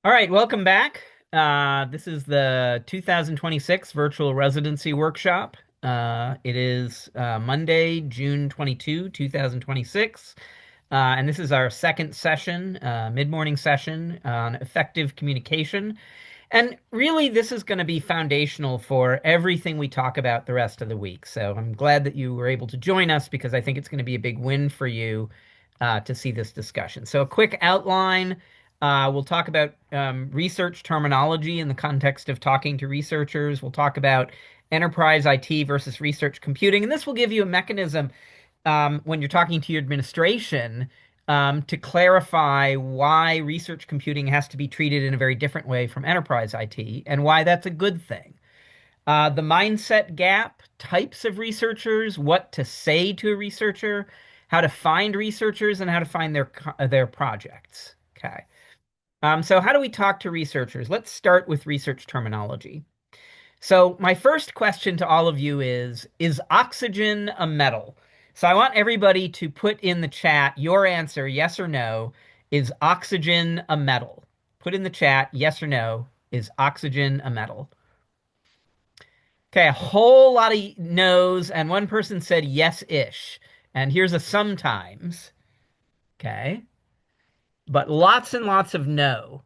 All right, welcome back. This is the 2026 Virtual Residency Workshop. It is Monday, June 22, 2026. And this is our second session, mid-morning session on effective communication. And really, this is going to be foundational for everything we talk about the rest of the week. So I'm glad that you were able to join us because I think it's going to be a big win for you to see this discussion. So, a quick outline. We'll talk about research terminology in the context of talking to researchers. We'll talk about enterprise IT versus research computing. And this will give you a mechanism when you're talking to your administration to clarify why research computing has to be treated in a very different way from enterprise IT and why that's a good thing. The mindset gap, types of researchers, what to say to a researcher, how to find researchers, and how to find their projects. Okay. So how do we talk to researchers? Let's start with research terminology. So my first question to all of you is oxygen a metal? So I want everybody to put in the chat your answer, yes or no. Is oxygen a metal? Put in the chat, yes or no. Is oxygen a metal? Okay, a whole lot of no's, and one person said yes-ish. And here's a sometimes. Okay. But lots and lots of no.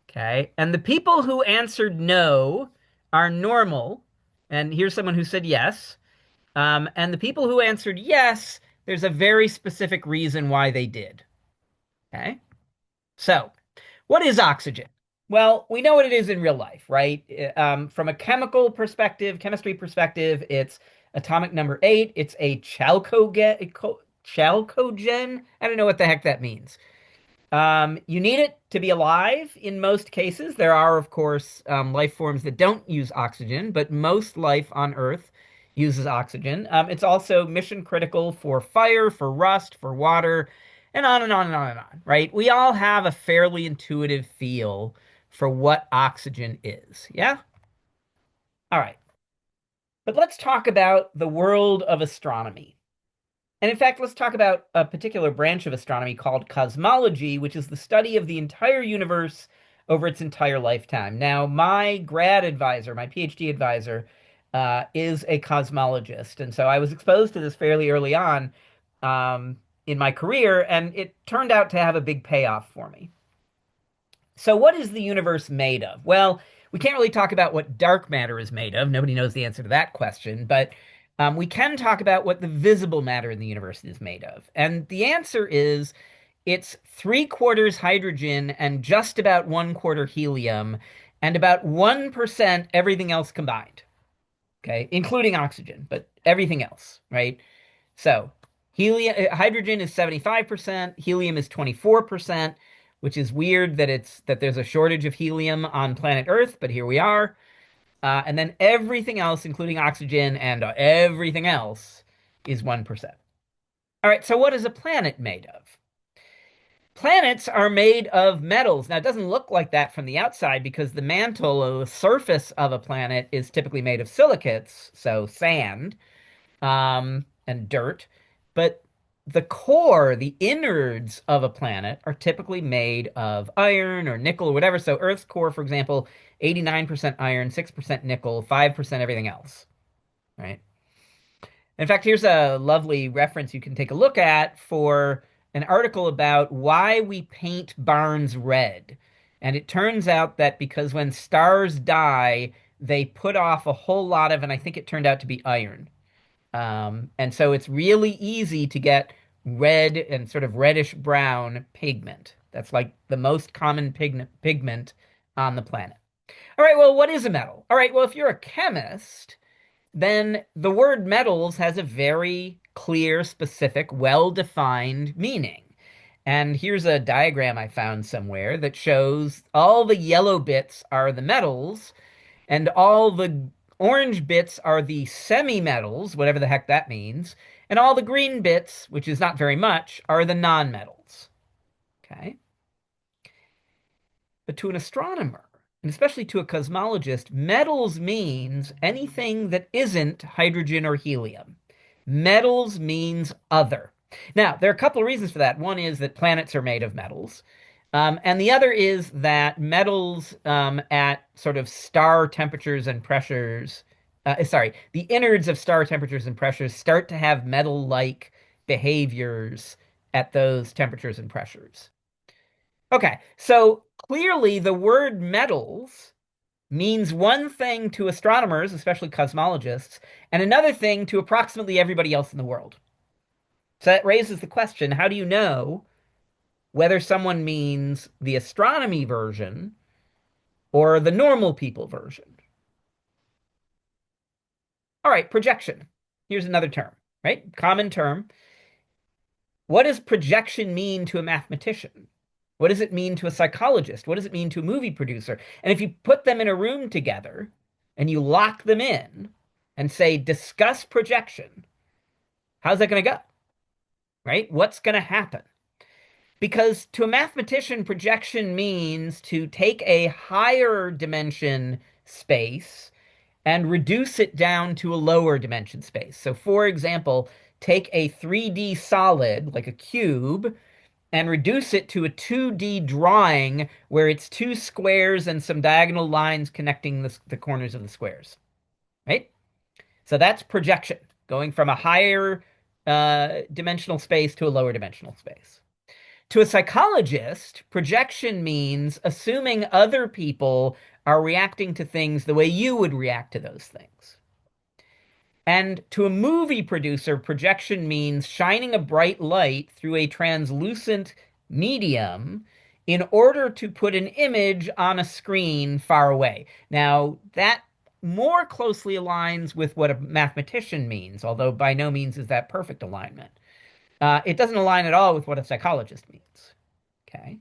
Okay. And the people who answered no are normal. And here's someone who said yes. And the people who answered yes, there's a very specific reason why they did. Okay. So, what is oxygen? Well, we know what it is in real life, right? From a chemical perspective, chemistry perspective, it's atomic number 8. It's a chalcogen. I don't know what the heck that means. You need it to be alive in most cases. There are, of course, life forms that don't use oxygen, but most life on Earth uses oxygen. It's also mission critical for fire, for rust, for water, and on and on and on and on, right? We all have a fairly intuitive feel for what oxygen is. Yeah? All right. But let's talk about the world of astronomy. And in fact, let's talk about a particular branch of astronomy called cosmology, which is the study of the entire universe over its entire lifetime. Now, my grad advisor, my PhD advisor, is a cosmologist. And so I was exposed to this fairly early on in my career, and it turned out to have a big payoff for me. So, what is the universe made of? Well, we can't really talk about what dark matter is made of. Nobody knows the answer to that question, but we can talk about what the visible matter in the universe is made of. And the answer is it's three-quarters hydrogen and just about one quarter helium and about 1% everything else combined. Okay, including oxygen, but everything else, right? So, hydrogen is 75%, helium is 24%, which is weird that there's a shortage of helium on planet Earth, but here we are. And then everything else, including oxygen and everything else, is 1%. All right, so what is a planet made of? Planets are made of metals. Now, it doesn't look like that from the outside because the mantle or the surface of a planet is typically made of silicates, so sand, and dirt. But the core, the innards of a planet are typically made of iron or nickel or whatever. So Earth's core, for example, 89% iron, 6% nickel, 5% everything else, right? In fact, here's a lovely reference you can take a look at for an article about why we paint barns red. And it turns out that because when stars die, they put off a whole lot of, and I think it turned out to be iron. And so it's really easy to get red and sort of reddish brown pigment. That's like the most common pigment on the planet. All right, well, what is a metal? All right, well, if you're a chemist, then the word metals has a very clear, specific, well-defined meaning. And here's a diagram I found somewhere that shows all the yellow bits are the metals, and all the orange bits are the semi-metals, whatever the heck that means, and all the green bits, which is not very much, are the non-metals. Okay? But to an astronomer, and especially to a cosmologist, metals means anything that isn't hydrogen or helium. Metals means other. Now, there are a couple of reasons for that. One is that planets are made of metals. And the other is that metals at sort of star temperatures and pressures, sorry, the innards of star temperatures and pressures start to have metal-like behaviors at those temperatures and pressures. Okay, so clearly the word metals means one thing to astronomers, especially cosmologists, and another thing to approximately everybody else in the world. So that raises the question, how do you know whether someone means the astronomy version or the normal people version? All right, projection. Here's another term, right? Common term. What does projection mean to a mathematician? What does it mean to a psychologist? What does it mean to a movie producer? And if you put them in a room together and you lock them in and say, discuss projection, how's that going to go? Right? What's going to happen? Because to a mathematician, projection means to take a higher dimension space and reduce it down to a lower dimension space. So, for example, take a 3D solid, like a cube, and reduce it to a 2D drawing where it's two squares and some diagonal lines connecting the corners of the squares, right? So that's projection, going from a higher dimensional space to a lower dimensional space. To a psychologist, projection means assuming other people are reacting to things the way you would react to those things. And to a movie producer, projection means shining a bright light through a translucent medium in order to put an image on a screen far away. Now, that more closely aligns with what a mathematician means, although by no means is that perfect alignment. It doesn't align at all with what a psychologist means. Okay.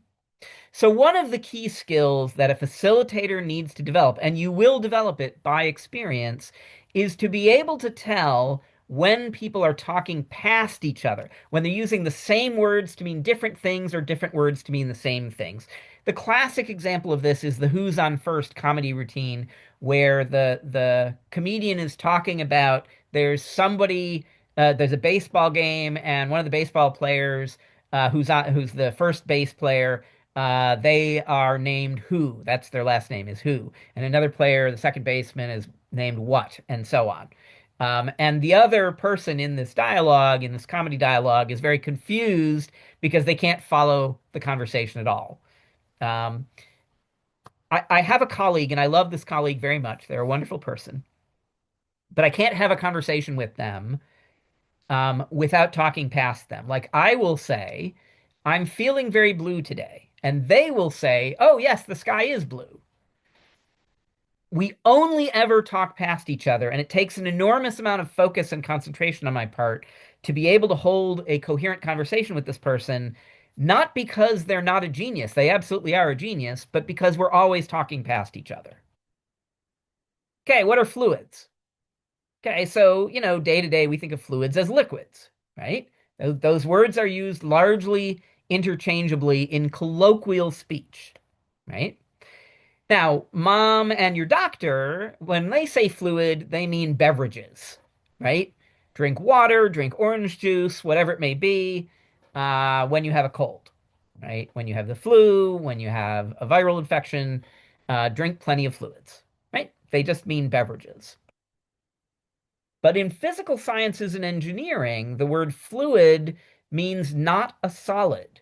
So, one of the key skills that a facilitator needs to develop, and you will develop it by experience, is to be able to tell when people are talking past each other, when they're using the same words to mean different things or different words to mean the same things. The classic example of this is the Who's on First comedy routine, where the comedian is talking about there's a baseball game, and one of the baseball players who's the first base player, they are named Who. That's their last name is Who. And another player, the second baseman, is named What, and so on. And the other person in this dialogue, in this comedy dialogue, is very confused because they can't follow the conversation at all. Um, I have a colleague, and I love this colleague very much. They're a wonderful person, but I can't have a conversation with them without talking past them. Like I will say, I'm feeling very blue today. And they will say, oh, yes, the sky is blue. We only ever talk past each other, and it takes an enormous amount of focus and concentration on my part to be able to hold a coherent conversation with this person, not because they're not a genius, they absolutely are a genius, but because we're always talking past each other. Okay, what are fluids? Okay, so, day to day, we think of fluids as liquids, right? Those words are used largely interchangeably in colloquial speech, right? Now, mom and your doctor, when they say fluid, they mean beverages, right? Drink water, drink orange juice, whatever it may be, when you have a cold, right? When you have the flu, when you have a viral infection, drink plenty of fluids, right? They just mean beverages. But in physical sciences and engineering, the word fluid means not a solid.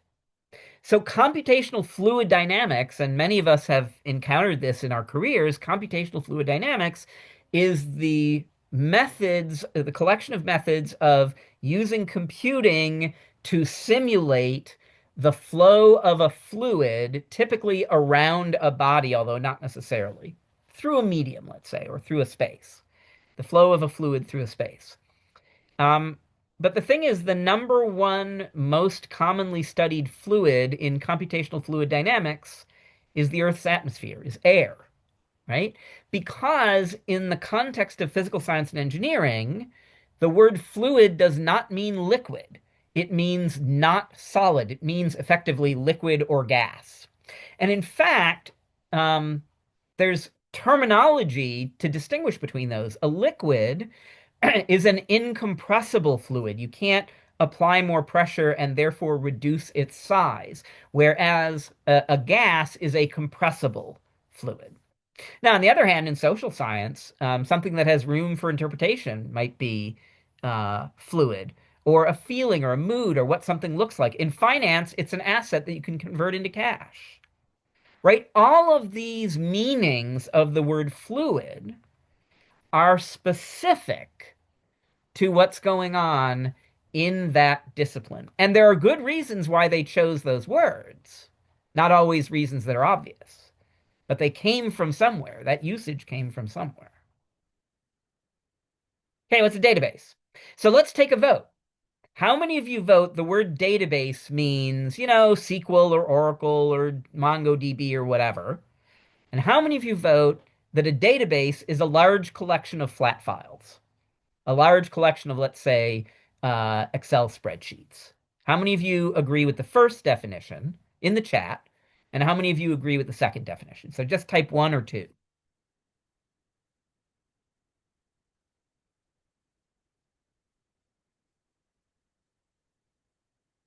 So computational fluid dynamics, and many of us have encountered this in our careers, computational fluid dynamics is the collection of methods of using computing to simulate the flow of a fluid, typically around a body, although not necessarily, through a medium, let's say, or through a space. The flow of a fluid through a space. Um, but the thing is, the number one most commonly studied fluid in computational fluid dynamics is the Earth's atmosphere, is air, right? Because in the context of physical science and engineering, the word fluid does not mean liquid. It means not solid. It means effectively liquid or gas. And in fact, there's terminology to distinguish between those. A liquid is an incompressible fluid. You can't apply more pressure and therefore reduce its size, whereas a gas is a compressible fluid. Now, on the other hand, in social science, something that has room for interpretation might be fluid, or a feeling, or a mood, or what something looks like. In finance, it's an asset that you can convert into cash, right? All of these meanings of the word fluid are specific to what's going on in that discipline. And there are good reasons why they chose those words, not always reasons that are obvious, but they came from somewhere. That usage came from somewhere. Okay, what's a database? So let's take a vote. How many of you vote the word database means, SQL or Oracle or MongoDB or whatever? And how many of you vote that a database is a large collection of flat files? A large collection of, let's say, Excel spreadsheets. How many of you agree with the first definition in the chat? And how many of you agree with the second definition? So just type one or two.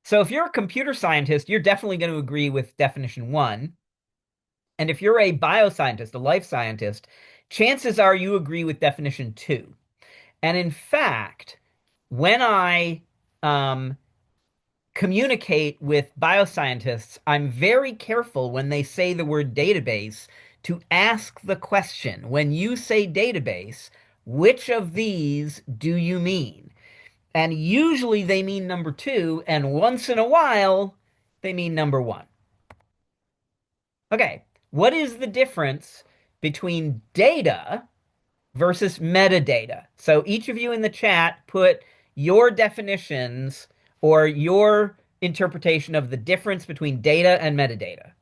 So if you're a computer scientist, you're definitely going to agree with definition one. And if you're a bioscientist, a life scientist, chances are you agree with definition two. And in fact, when I um, communicate with bioscientists, I'm very careful when they say the word database to ask the question, when you say database, which of these do you mean? And usually they mean number two, and once in a while, they mean number one. Okay, what is the difference between data versus metadata? So each of you in the chat put your definitions or your interpretation of the difference between data and metadata.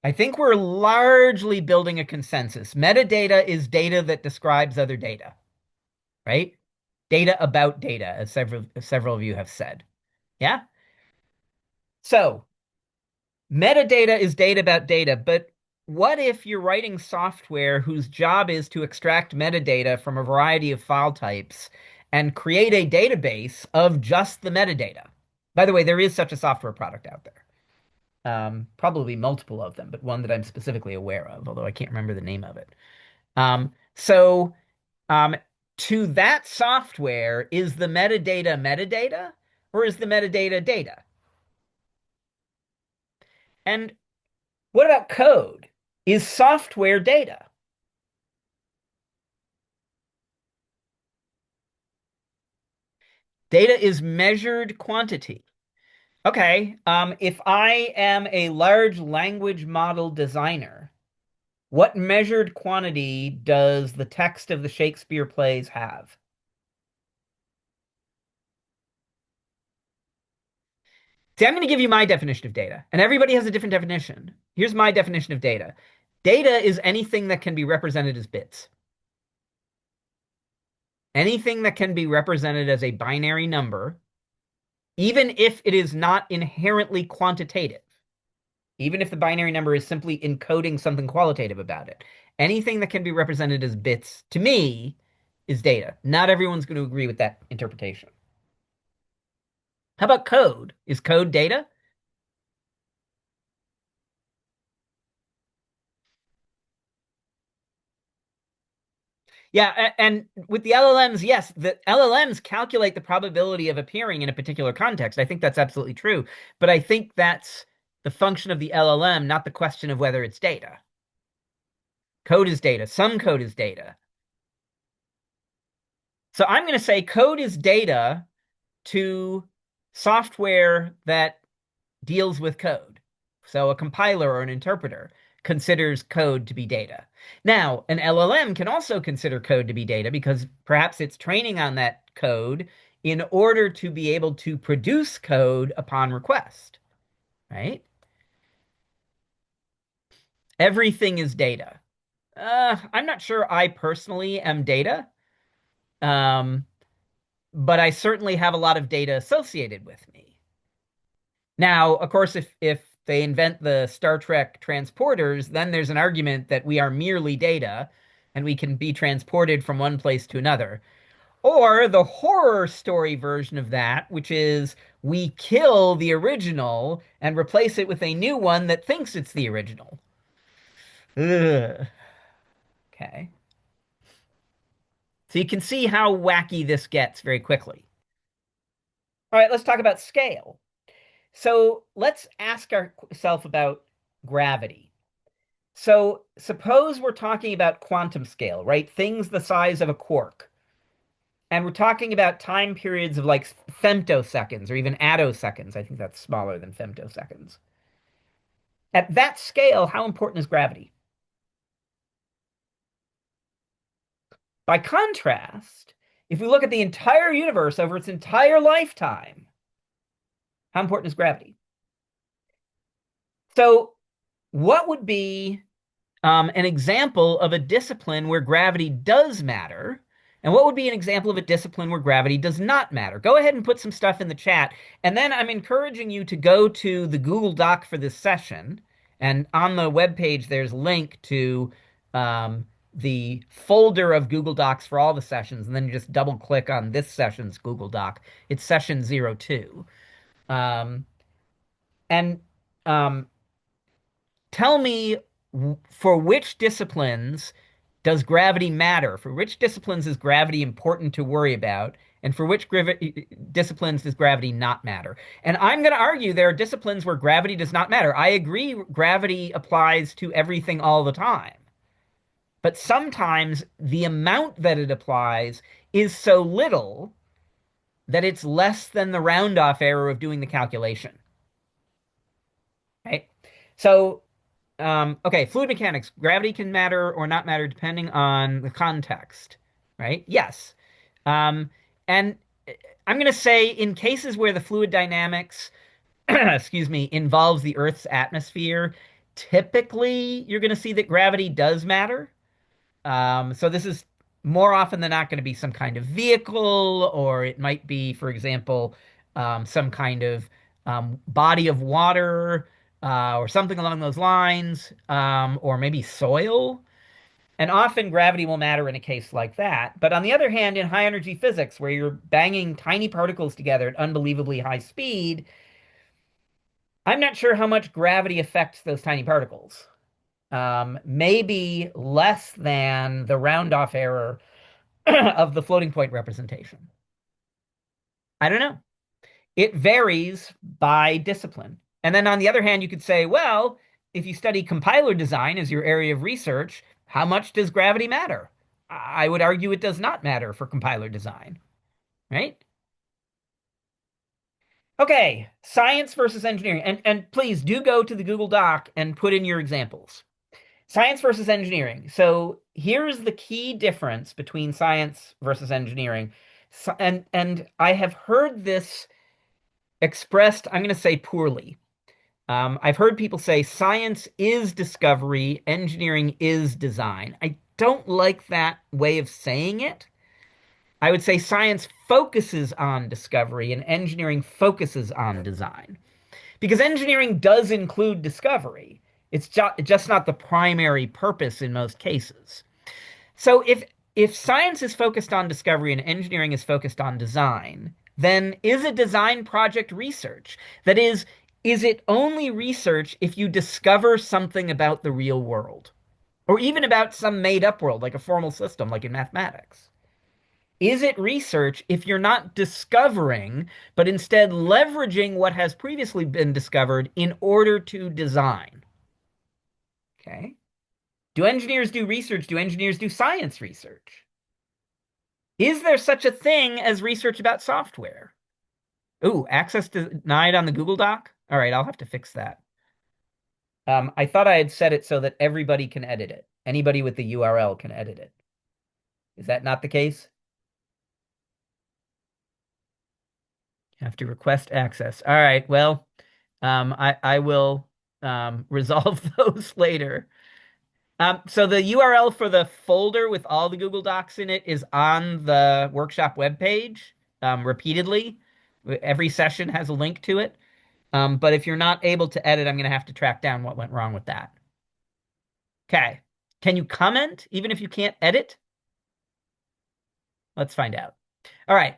I think we're largely building a consensus. Metadata is data that describes other data, right? Data about data, as several of you have said. Yeah? So metadata is data about data, but what if you're writing software whose job is to extract metadata from a variety of file types and create a database of just the metadata? By the way, there is such a software product out there. Probably multiple of them, but one that I'm specifically aware of, although I can't remember the name of it. So um, to that software, is the metadata metadata or is the metadata data? And what about code? Is software data? Data is measured quantity. Okay, if I am a large language model designer, what measured quantity does the text of the Shakespeare plays have? See, I'm going to give you my definition of data, and everybody has a different definition. Here's my definition of data. Data is anything that can be represented as bits. Anything that can be represented as a binary number, even if it is not inherently quantitative, even if the binary number is simply encoding something qualitative about it. Anything that can be represented as bits, to me, is data. Not everyone's going to agree with that interpretation. How about code? Is code data? Yeah, and with the LLMs, yes, the LLMs calculate the probability of appearing in a particular context. I think that's absolutely true. But I think that's the function of the LLM, not the question of whether it's data. Code is data. Some code is data. So I'm going to say code is data to software that deals with code. So a compiler or an interpreter considers code to be data. Now, an LLM can also consider code to be data because perhaps it's training on that code in order to be able to produce code upon request, right? Everything is data. I'm not sure I personally am data, um, but I certainly have a lot of data associated with me. Now, of course, if they invent the Star Trek transporters, then there's an argument that we are merely data and we can be transported from one place to another. Or the horror story version of that, which is we kill the original and replace it with a new one that thinks it's the original. Ugh. Okay. So you can see how wacky this gets very quickly. All right, let's talk about scale. So let's ask ourselves about gravity. So suppose we're talking about quantum scale, right? Things the size of a quark. And we're talking about time periods of like femtoseconds or even attoseconds. I think that's smaller than femtoseconds. At that scale, how important is gravity? By contrast, if we look at the entire universe over its entire lifetime, how important is gravity? So, what would be an example of a discipline where gravity does matter? And what would be an example of a discipline where gravity does not matter? Go ahead and put some stuff in the chat. And then I'm encouraging you to go to the Google Doc for this session. And on the web page, there's a link to the folder of Google Docs for all the sessions. And then you just double click on this session's Google Doc. It's session 02. Um, and um, tell me for which disciplines does gravity matter? For which disciplines is gravity important to worry about? And for which disciplines does gravity not matter? And I'm going to argue there are disciplines where gravity does not matter. I agree gravity applies to everything all the time. But sometimes the amount that it applies is so little that it's less than the round off error of doing the calculation. Right? So okay, fluid mechanics. Gravity can matter or not matter depending on the context, right? Yes. Um, and I'm going to say in cases where the fluid dynamics, excuse me, involves the Earth's atmosphere, typically you're going to see that gravity does matter. So this is more often than not going to be some kind of vehicle, or it might be, for example, some kind of body of water, or something along those lines, or maybe soil. And often gravity will matter in a case like that. But on the other hand, in high energy physics, where you're banging tiny particles together at unbelievably high speed, I'm not sure how much gravity affects those tiny particles. Maybe less than the round off error of the floating point representation. I don't know. It varies by discipline. And then on the other hand, you could say, well, if you study compiler design as your area of research, how much does gravity matter? I would argue it does not matter for compiler design, right? Okay, science versus engineering. And please do go to the Google Doc and put in your examples. Science versus engineering. So here's the key difference between science versus engineering. And I have heard this expressed, I'm going to say poorly. I've heard people say science is discovery, engineering is design. I don't like that way of saying it. I would say science focuses on discovery and engineering focuses on design. Because engineering does include discovery. It's just not the primary purpose in most cases. So if science is focused on discovery and engineering is focused on design, then is a design project research? That is it only research if you discover something about the real world? Or even about some made up world, like a formal system, like in mathematics? Is it research if you're not discovering, but instead leveraging what has previously been discovered in order to design? Okay. Do engineers do research? Do engineers do science research? Is there such a thing as research about software? Ooh, access denied on the Google Doc? All right, I'll have to fix that. I thought I had set it so that everybody can edit it. Anybody with the URL can edit it. Is that not the case? You have to request access. All right, well, I will resolve those later. So the URL for the folder with all the Google Docs in it is on the workshop webpage repeatedly. Every session has a link to it. But if you're not able to edit, I'm going to have to track down what went wrong with that. Okay. Can you comment even if you can't edit? Let's find out. All right.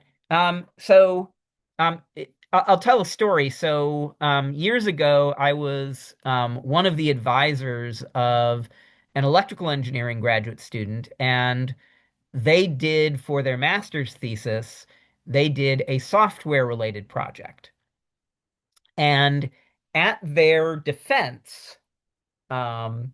I'll tell a story. Years ago, I was one of the advisors of an electrical engineering graduate student, and they did for their master's thesis, they did a software related project. And at their defense, um,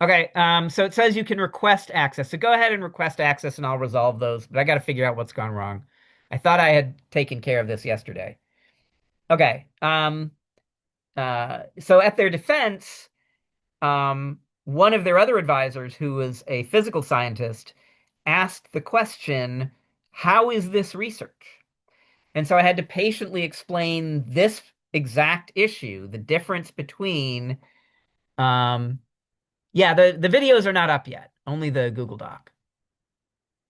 okay, so it says you can request access. So go ahead and request access and I'll resolve those, but I got to figure out what's gone wrong. I thought I had taken care of this yesterday. Okay. So at their defense, one of their other advisors, who was a physical scientist, asked the question, how is this research? And so I had to patiently explain this exact issue, the difference between, yeah, the videos are not up yet, only the Google Doc.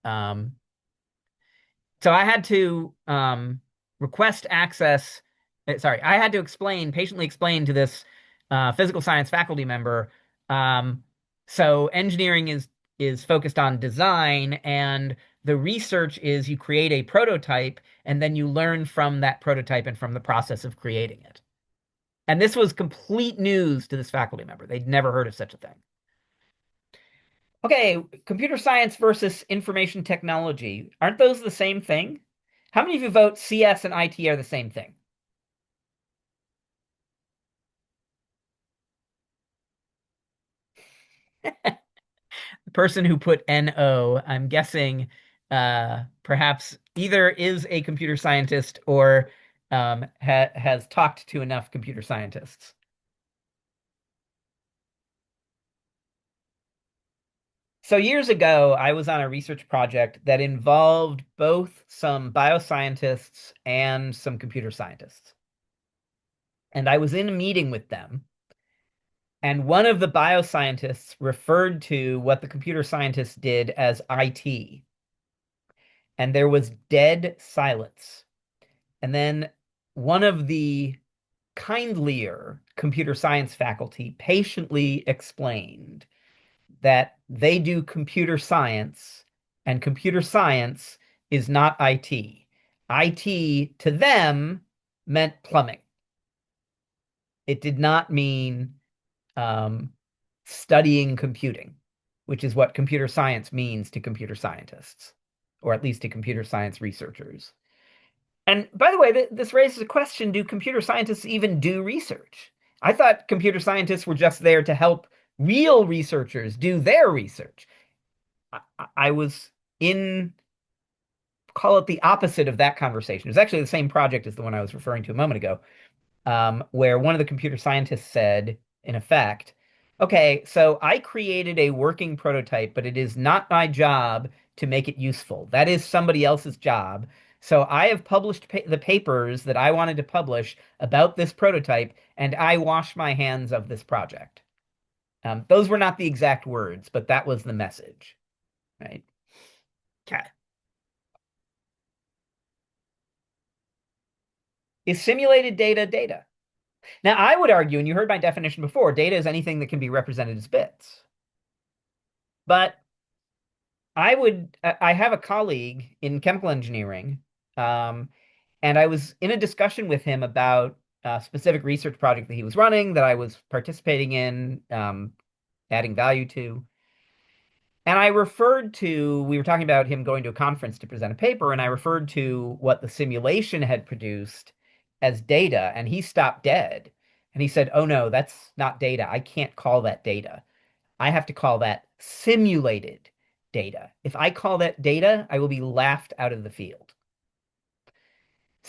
Um, so I had to request access. Sorry, I had to patiently explain to this physical science faculty member. Um, so engineering is focused on design, and the research is you create a prototype, and then you learn from that prototype and from the process of creating it. And this was complete news to this faculty member. They'd never heard of such a thing. Okay, computer science versus information technology. Aren't those the same thing? How many of you vote CS and IT are the same thing? The person who put NO, I'm guessing perhaps either is a computer scientist or has talked to enough computer scientists. So years ago, I was on a research project that involved both some bioscientists and some computer scientists. And I was in a meeting with them. And one of the bioscientists referred to what the computer scientists did as IT. And there was dead silence. And then one of the kindlier computer science faculty patiently explained that they do computer science, and computer science is not IT. IT to them meant plumbing. It did not mean um, studying computing, which is what computer science means to computer scientists, or at least to computer science researchers. And by the way, this raises a question: do computer scientists even do research? I thought computer scientists were just there to help real researchers do their research. I was in, call it the opposite of that conversation. It was actually the same project as the one I was referring to a moment ago, where one of the computer scientists said, in effect, okay, so I created a working prototype, but it is not my job to make it useful. That is somebody else's job. So I have published the papers that I wanted to publish about this prototype, and I wash my hands of this project. Those were not the exact words, but that was the message, right? Okay. Is simulated data data? Now, I would argue, and you heard my definition before, data is anything that can be represented as bits. But I have a colleague in chemical engineering, um, and I was in a discussion with him about a specific research project that he was running that I was participating in, adding value to. And we were talking about him going to a conference to present a paper, and I referred to what the simulation had produced as data, and he stopped dead. And he said, oh no, that's not data. I can't call that data. I have to call that simulated data. If I call that data, I will be laughed out of the field.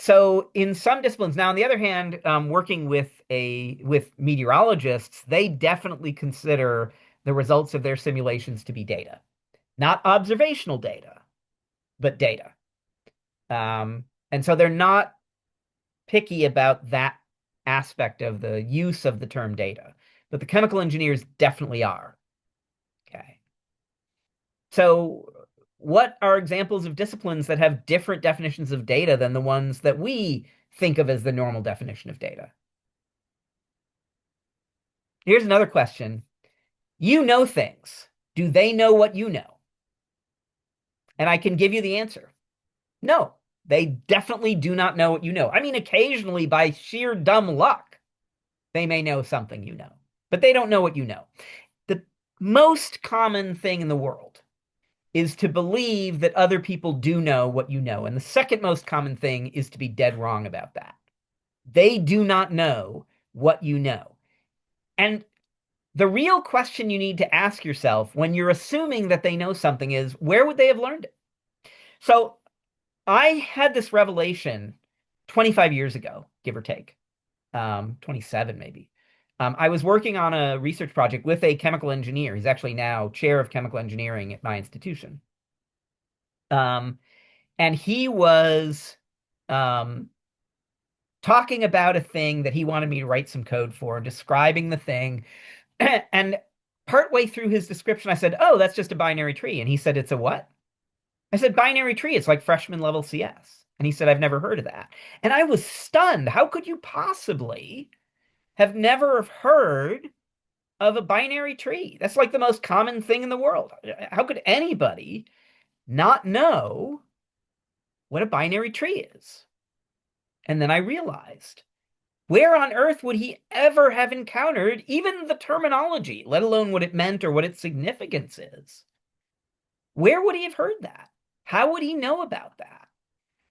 So in some disciplines, now on the other hand, working with meteorologists, they definitely consider the results of their simulations to be data, not observational data, but data. And so they're not picky about that aspect of the use of the term data, but the chemical engineers definitely are. Okay. So what are examples of disciplines that have different definitions of data than the ones that we think of as the normal definition of data. Here's another question. You know things. Do they know what you know? And I can give you the answer. No, they definitely do not know what you know. I mean, occasionally by sheer dumb luck, they may know something you know, but they don't know what you know. The most common thing in the world is to believe that other people do know what you know. And the second most common thing is to be dead wrong about that. They do not know what you know. And the real question you need to ask yourself when you're assuming that they know something is, where would they have learned it? So I had this revelation 25 years ago, give or take, 27 maybe. I was working on a research project with a chemical engineer. He's actually now chair of chemical engineering at my institution. Um, and he was um, talking about a thing that he wanted me to write some code for, describing the thing. And partway through his description, I said, "Oh, that's just a binary tree." And he said, "It's a what?" I said, "Binary tree. It's like freshman level CS." And he said, "I've never heard of that." And I was stunned. How could you possibly have never heard of a binary tree? That's like the most common thing in the world. How could anybody not know what a binary tree is? And then I realized, where on earth would he ever have encountered even the terminology, let alone what it meant or what its significance is? Where would he have heard that? How would he know about that?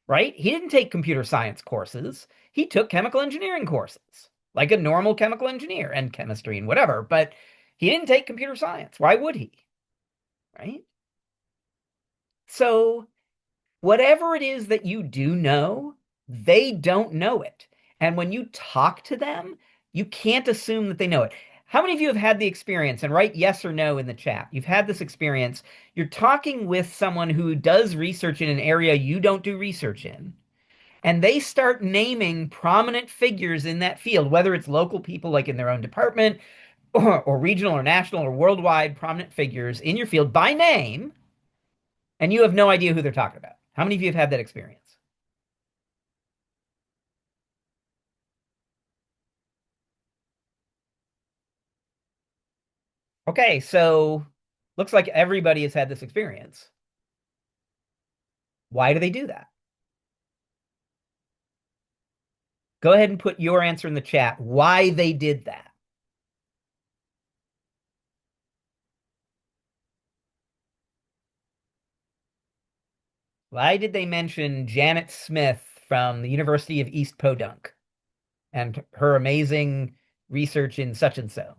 Right? He didn't take computer science courses. He took chemical engineering courses, like a normal chemical engineer, and chemistry and whatever, but he didn't take computer science. Why would he? Right? So, whatever it is that you do know, they don't know it. And when you talk to them, you can't assume that they know it. How many of you have had the experience, and write yes or no in the chat? You've had this experience. You're talking with someone who does research in an area you don't do research in, and they start naming prominent figures in that field, whether it's local people like in their own department, or regional or national or worldwide prominent figures in your field by name, and you have no idea who they're talking about. How many of you have had that experience? Okay, so looks like everybody has had this experience. Why do they do that? Go ahead and put your answer in the chat, why they did that. Why did they mention Janet Smith from the University of East Podunk and her amazing research in such and so?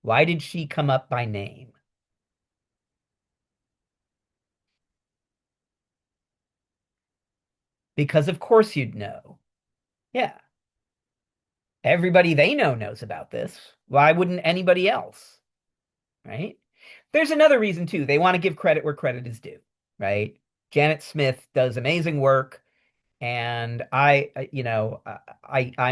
Why did she come up by name? Because of course you'd know. Yeah, everybody they know knows about this. Why wouldn't anybody else? Right? There's another reason too. They want to give credit where credit is due, right? Janet Smith does amazing work, and I'm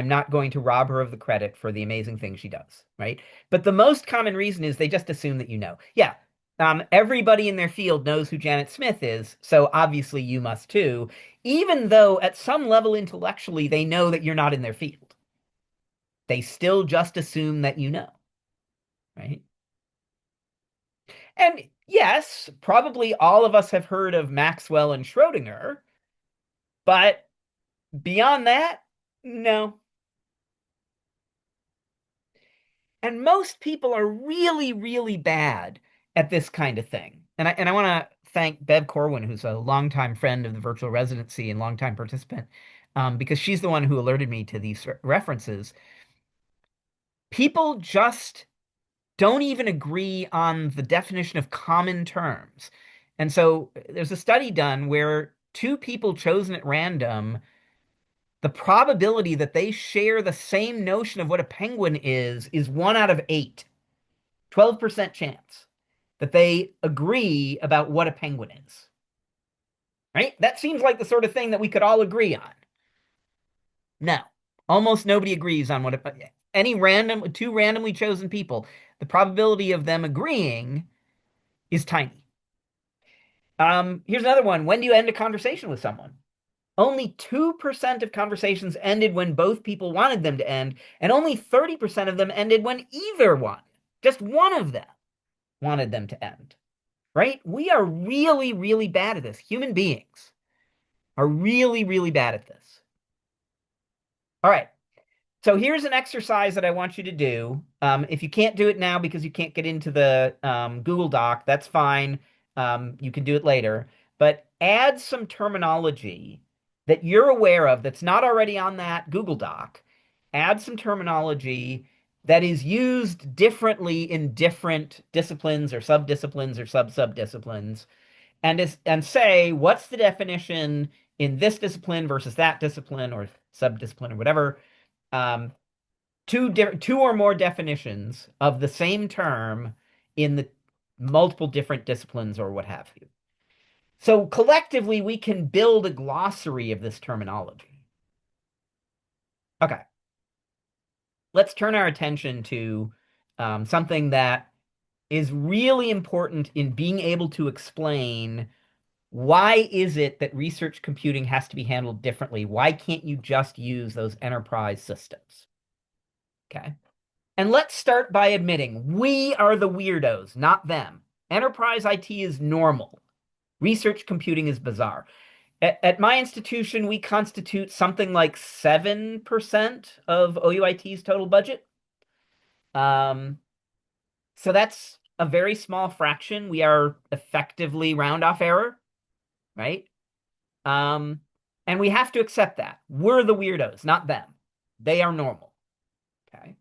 not going to rob her of the credit for the amazing things she does, right? But the most common reason is they just assume that you know. Yeah, everybody in their field knows who Janet Smith is, so obviously you must too, even though at some level intellectually they know that you're not in their field. They still just assume that you know, right? And yes, probably all of us have heard of Maxwell and Schrodinger, but beyond that, no. And most people are really, really bad at this kind of thing. And I want to thank Bev Corwin, who's a longtime friend of the virtual residency and longtime participant, because she's the one who alerted me to these references. People just don't even agree on the definition of common terms. And so there's a study done where two people chosen at random, the probability that they share the same notion of what a penguin is 1 out of 8, 12% chance that they agree about what a penguin is. Right? That seems like the sort of thing that we could all agree on. No, almost nobody agrees on any two randomly chosen people. The probability of them agreeing is tiny. Here's another one. When do you end a conversation with someone? Only 2% of conversations ended when both people wanted them to end, and only 30% of them ended when either one, just one of them, wanted them to end. Right? We are really, really bad at this. Human beings are really, really bad at this. All right. So here's an exercise that I want you to do. If you can't do it now because you can't get into the Google Doc, that's fine. You can do it later. But add some terminology that you're aware of that's not already on that Google Doc. Add some terminology that is used differently in different disciplines or subdisciplines or sub-subdisciplines, and say what's the definition in this discipline versus that discipline or subdiscipline or whatever. Um, two or more definitions of the same term in the multiple different disciplines or what have you. So collectively, we can build a glossary of this terminology. Okay, let's turn our attention to something that is really important in being able to explain why is it that research computing has to be handled differently? Why can't you just use those enterprise systems? Okay. And let's start by admitting we are the weirdos, not them. Enterprise IT is normal. Research computing is bizarre. At my institution, we constitute something like 7% of OUIT's total budget. Um, so that's a very small fraction. We are effectively round off error, right? Um, and we have to accept that. We're the weirdos, not them. They are normal. Okay.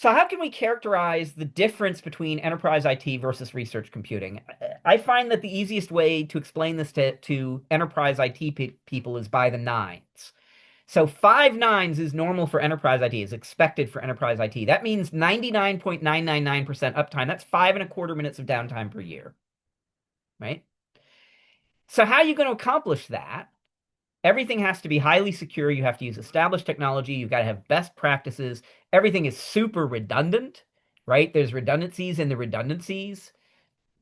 So how can we characterize the difference between enterprise IT versus research computing? I find that the easiest way to explain this to enterprise IT people is by the nines. So 5 nines is normal for enterprise IT, is expected for enterprise IT. That means 99.999% uptime. That's 5.25 minutes of downtime per year, right? So how are you going to accomplish that? Everything has to be highly secure. You have to use established technology. You've got to have best practices. Everything is super redundant, right? There's redundancies in the redundancies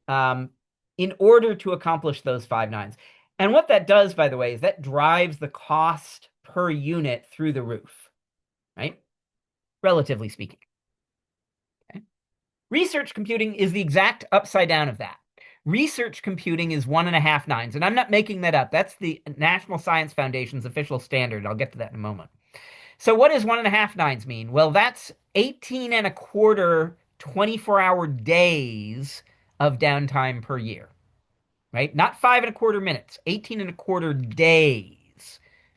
um, in order to accomplish those 5 nines. And what that does, by the way, is that drives the cost per unit through the roof, right? Relatively speaking. Okay? Research computing is the exact upside down of that. Research computing is 1.5 nines, and I'm not making that up. That's the National Science Foundation's official standard. I'll get to that in a moment. So what does 1.5 nines mean? Well, that's 18 and a quarter 24-hour days of downtime per year, right? Not 5.25 minutes, 18 and a quarter days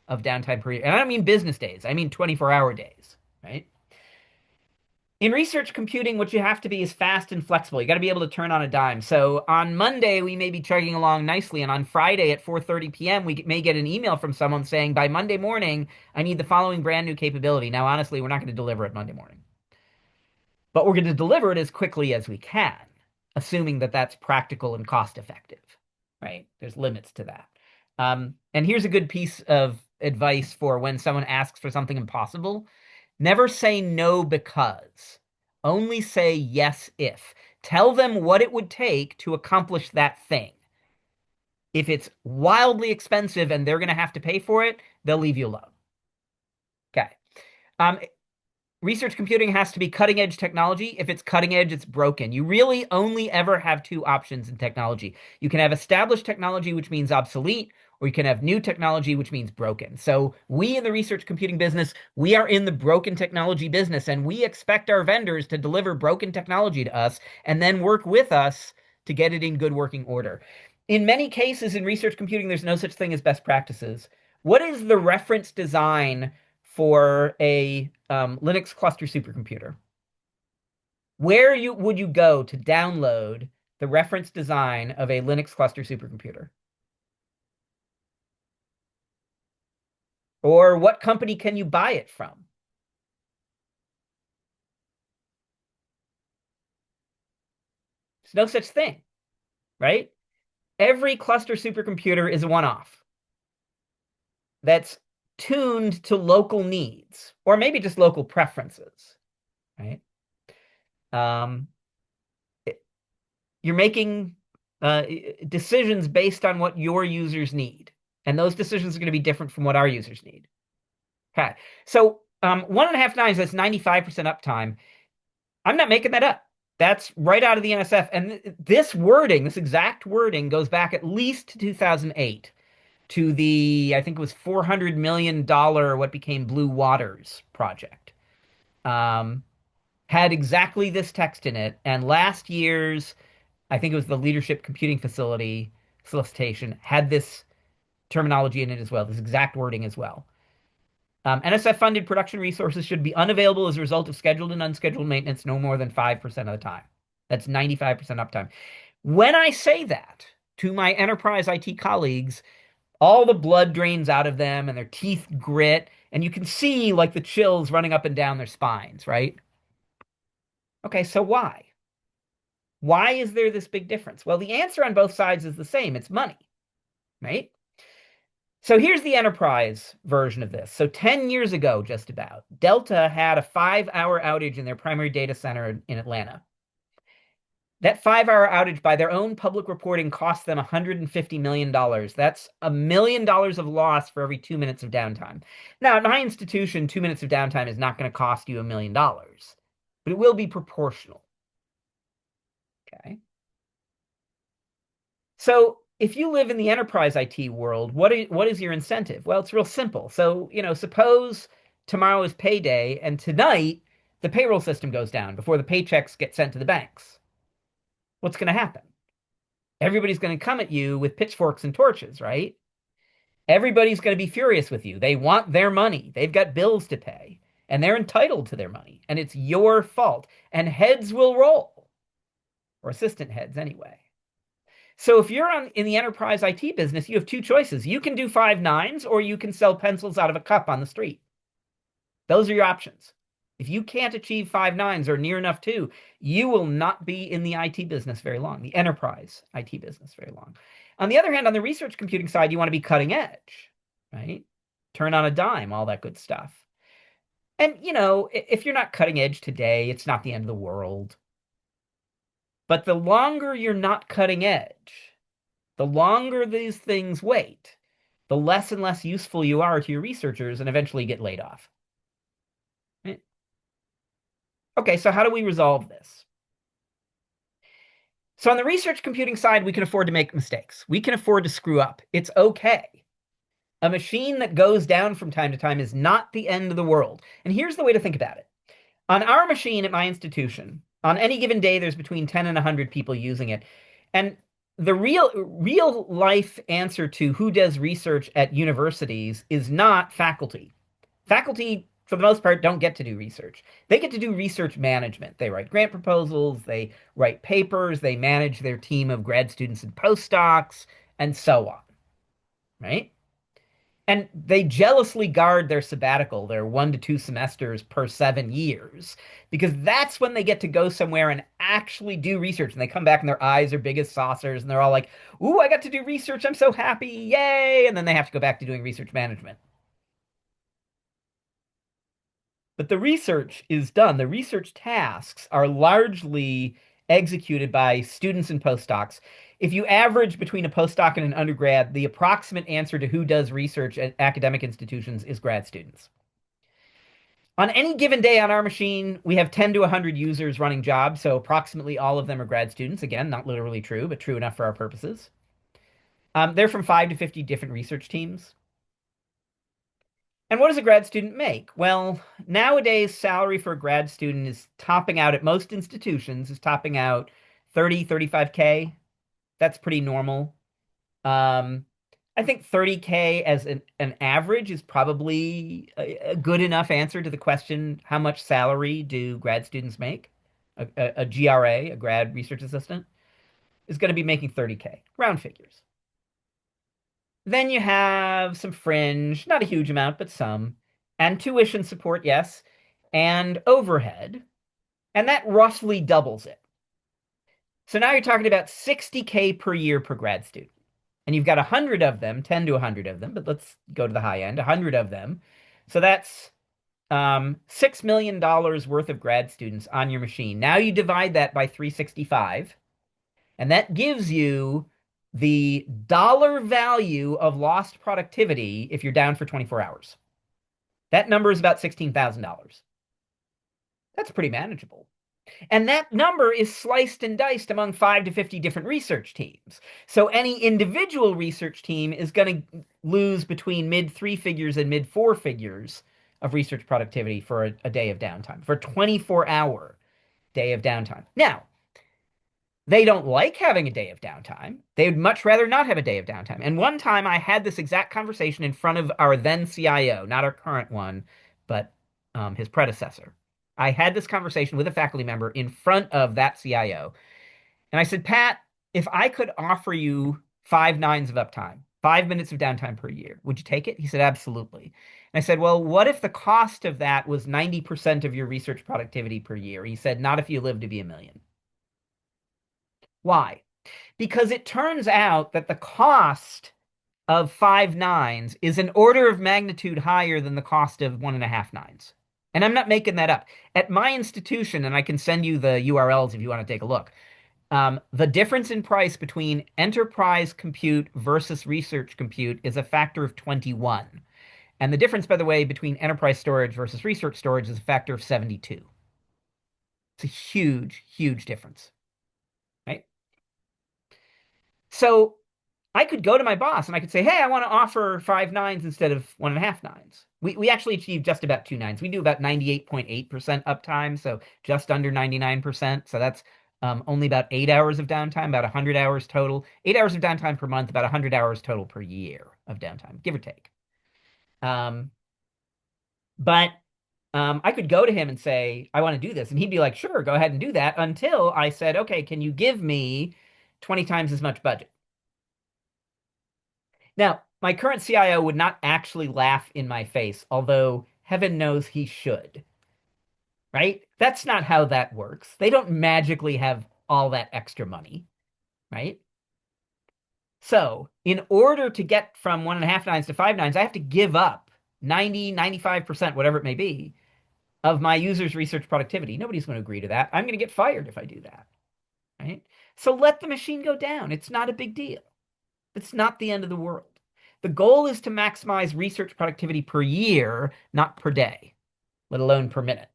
of downtime per year. And I don't mean business days. I mean 24-hour days, right? In research computing, what you have to be is fast and flexible. You got to be able to turn on a dime. So on Monday, we may be chugging along nicely, and on Friday at 4:30 p.m., we may get an email from someone saying, by Monday morning, I need the following brand new capability. Now, honestly, we're not going to deliver it Monday morning, but we're going to deliver it as quickly as we can, assuming that that's practical and cost effective, right? There's limits to that. And here's a good piece of advice for when someone asks for something impossible. Never say no because. Only say yes if. Tell them what it would take to accomplish that thing. If it's wildly expensive and they're going to have to pay for it, they'll leave you alone. Okay. Um, Research computing has to be cutting edge technology. If it's cutting edge, it's broken. You really only ever have two options in technology. You can have established technology, which means obsolete, or you can have new technology, which means broken. So we in the research computing business, we are in the broken technology business, and we expect our vendors to deliver broken technology to us and then work with us to get it in good working order. In many cases in research computing, there's no such thing as best practices. What is the reference design for a Linux cluster supercomputer? Where would you go to download the reference design of a Linux cluster supercomputer? Or what company can you buy it from? There's no such thing, right? Every cluster supercomputer is a one-off that's tuned to local needs, or maybe just local preferences, right? Um, you're making decisions based on what your users need. And those decisions are going to be different from what our users need. Okay. So 1.5 nines, that's 95% uptime. I'm not making that up. That's right out of the NSF. And this wording, this exact wording, goes back at least to 2008 to the, I think it was $400 million, what became Blue Waters project. Um, had exactly this text in it. And last year's, I think it was the Leadership Computing Facility solicitation, had this terminology in it as well, this exact wording as well. NSF funded production resources should be unavailable as a result of scheduled and unscheduled maintenance no more than 5% of the time. That's 95% uptime. When I say that to my enterprise IT colleagues, all the blood drains out of them and their teeth grit, and you can see like the chills running up and down their spines, right? Okay, so why? Why is there this big difference? Well, the answer on both sides is the same. It's money, right? So here's the enterprise version of this. So 10 years ago, just about, Delta had a 5-hour outage in their primary data center in Atlanta. That 5-hour outage, by their own public reporting, cost them $150 million. That's $1 million of loss for every 2 minutes of downtime. Now, at my institution, 2 minutes of downtime is not going to cost you $1 million, but it will be proportional. Okay. So if you live in the enterprise IT world, what is your incentive? Well, it's real simple. So, suppose tomorrow is payday and tonight the payroll system goes down before the paychecks get sent to the banks. What's going to happen? Everybody's going to come at you with pitchforks and torches, right? Everybody's going to be furious with you. They want their money. They've got bills to pay, and they're entitled to their money, and it's your fault. And heads will roll, or assistant heads anyway. So if you're in the enterprise IT business, you have two choices. You can do 5 nines, or you can sell pencils out of a cup on the street. Those are your options. If you can't achieve 5 nines or near enough to, you will not be in the IT business very long, the enterprise IT business very long. On the other hand, on the research computing side, you want to be cutting edge, right? Turn on a dime, all that good stuff. And, if you're not cutting edge today, it's not the end of the world. But the longer you're not cutting edge, the longer these things wait, the less and less useful you are to your researchers and eventually get laid off. Okay, so how do we resolve this? So on the research computing side, we can afford to make mistakes. We can afford to screw up. It's okay. A machine that goes down from time to time is not the end of the world. And here's the way to think about it. On our machine at my institution, on any given day, there's between 10 and 100 people using it. And the real life answer to who does research at universities is not faculty. Faculty, for the most part, don't get to do research. They get to do research management. They write grant proposals, they write papers, they manage their team of grad students and postdocs, and so on, right? And they jealously guard their sabbatical, their 1 to 2 semesters per 7 years, because that's when they get to go somewhere and actually do research. And they come back and their eyes are big as saucers and they're all like, ooh, I got to do research. I'm so happy. Yay. And then they have to go back to doing research management. But the research is done. The research tasks are largely executed by students and postdocs. If you average between a postdoc and an undergrad, the approximate answer to who does research at academic institutions is grad students. On any given day on our machine, we have 10 to 100 users running jobs, so approximately all of them are grad students. Again, not literally true, but true enough for our purposes. They're from 5 to 50 different research teams. And what does a grad student make? Well, nowadays, salary for a grad student is topping out at most institutions, is topping out 30, 35K. That's pretty normal. Um, I think 30K as an average is probably a good enough answer to the question, how much salary do grad students make? A GRA, a grad research assistant, is going to be making 30K, round figures. Then you have some fringe, not a huge amount, but some, and tuition support, yes, and overhead, and that roughly doubles it. So now you're talking about 60K per year per grad student. And you've got 100 of them, 10 to 100 of them, but let's go to the high end, 100 of them. So that's $6 million worth of grad students on your machine. Now you divide that by 365, and that gives you the dollar value of lost productivity if you're down for 24 hours. That number is about $16,000. That's pretty manageable. And that number is sliced and diced among 5 to 50 different research teams. So any individual research team is going to lose between mid three figures and mid four figures of research productivity for a day of downtime, for a 24-hour day of downtime. Now, they don't like having a day of downtime. They would much rather not have a day of downtime. And one time I had this exact conversation in front of our then CIO, not our current one, but his predecessor. I had this conversation with a faculty member in front of that CIO. And I said, Pat, if I could offer you 5 nines of uptime, 5 minutes of downtime per year, would you take it? He said, absolutely. And I said, well, what if the cost of that was 90% of your research productivity per year? He said, not if you live to be a million. Why? Because it turns out that the cost of 5 nines is an order of magnitude higher than the cost of 1.5 nines. And I'm not making that up. At my institution, and I can send you the URLs if you want to take a look, the difference in price between enterprise compute versus research compute is a factor of 21. And the difference, by the way, between enterprise storage versus research storage is a factor of 72. It's a huge, huge difference, right? So I could go to my boss and I could say, hey, I want to offer 5 nines instead of 1.5 nines. We actually achieve just about 2 nines. We do about 98.8% uptime, so just under 99%. So that's only about 8 hours of downtime, about 100 hours total. 8 hours of downtime per month, about 100 hours total per year of downtime, give or take. Um, but I could go to him and say, I want to do this. And he'd be like, sure, go ahead and do that until I said, okay, can you give me 20 times as much budget? Now, my current CIO would not actually laugh in my face, although heaven knows he should, right? That's not how that works. They don't magically have all that extra money, right? So, in order to get from 1.5 nines to 5 nines, I have to give up 90, 95%, whatever it may be, of my users' research productivity. Nobody's going to agree to that. I'm going to get fired if I do that, right? So let the machine go down. It's not a big deal. It's not the end of the world. The goal is to maximize research productivity per year, not per day, let alone per minute.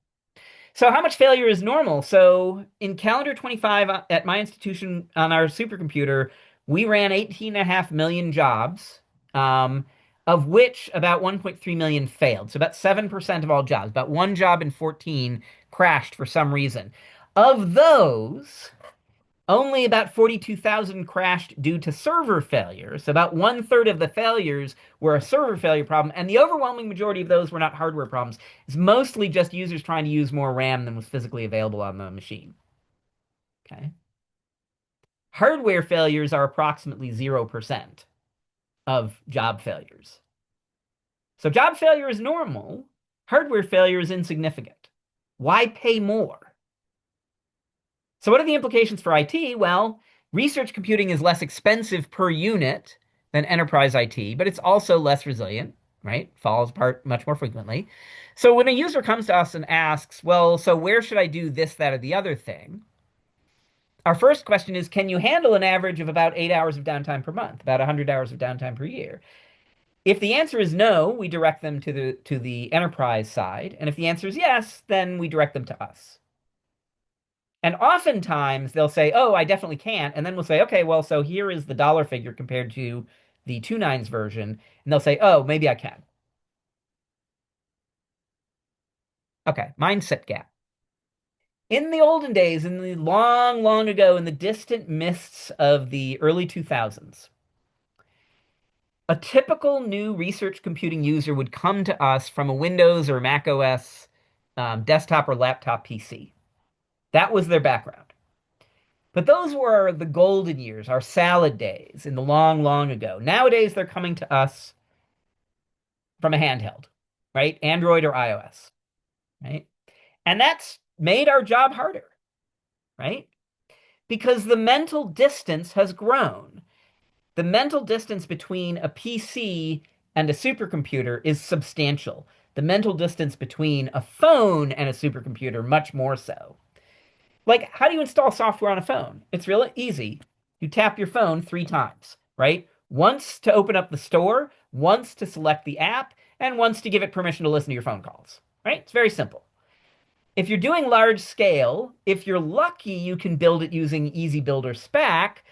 So how much failure is normal? So in calendar 25 at my institution on our supercomputer, we ran 18.5 million jobs, of which about 1.3 million failed. So about 7% of all jobs, about one job in 14 crashed for some reason. Of those, only about 42,000 crashed due to server failures. About 1/3 of the failures were a server failure problem, and the overwhelming majority of those were not hardware problems. It's mostly just users trying to use more RAM than was physically available on the machine. Okay. Hardware failures are approximately 0% of job failures. So job failure is normal. Hardware failure is insignificant. Why pay more? So what are the implications for IT? Well, research computing is less expensive per unit than enterprise IT, but it's also less resilient, right? Falls apart much more frequently. So when a user comes to us and asks, well, so where should I do this, that, or the other thing? Our first question is, can you handle an average of about 8 hours of downtime per month, about 100 hours of downtime per year? If the answer is no, we direct them to the enterprise side. And if the answer is yes, then we direct them to us. And oftentimes they'll say, oh, I definitely can't. And then we'll say, okay, well, so here is the dollar figure compared to the 2 nines version. And they'll say, oh, maybe I can. Okay, mindset gap. In the olden days, in the long, long ago, in the distant mists of the early 2000s, a typical new research computing user would come to us from a Windows or Mac OS desktop or laptop PC. That was their background. But those were the golden years, our salad days in the long, long ago. Nowadays, they're coming to us from a handheld, right? Android or iOS, right? And that's made our job harder, right? Because the mental distance has grown. The mental distance between a PC and a supercomputer is substantial. The mental distance between a phone and a supercomputer, much more so. Like, how do you install software on a phone? It's really easy. You tap your phone 3 times, right? Once to open up the store, once to select the app, and once to give it permission to listen to your phone calls, right? It's very simple. If you're doing large scale, if you're lucky, you can build it using Easy Builder Spec.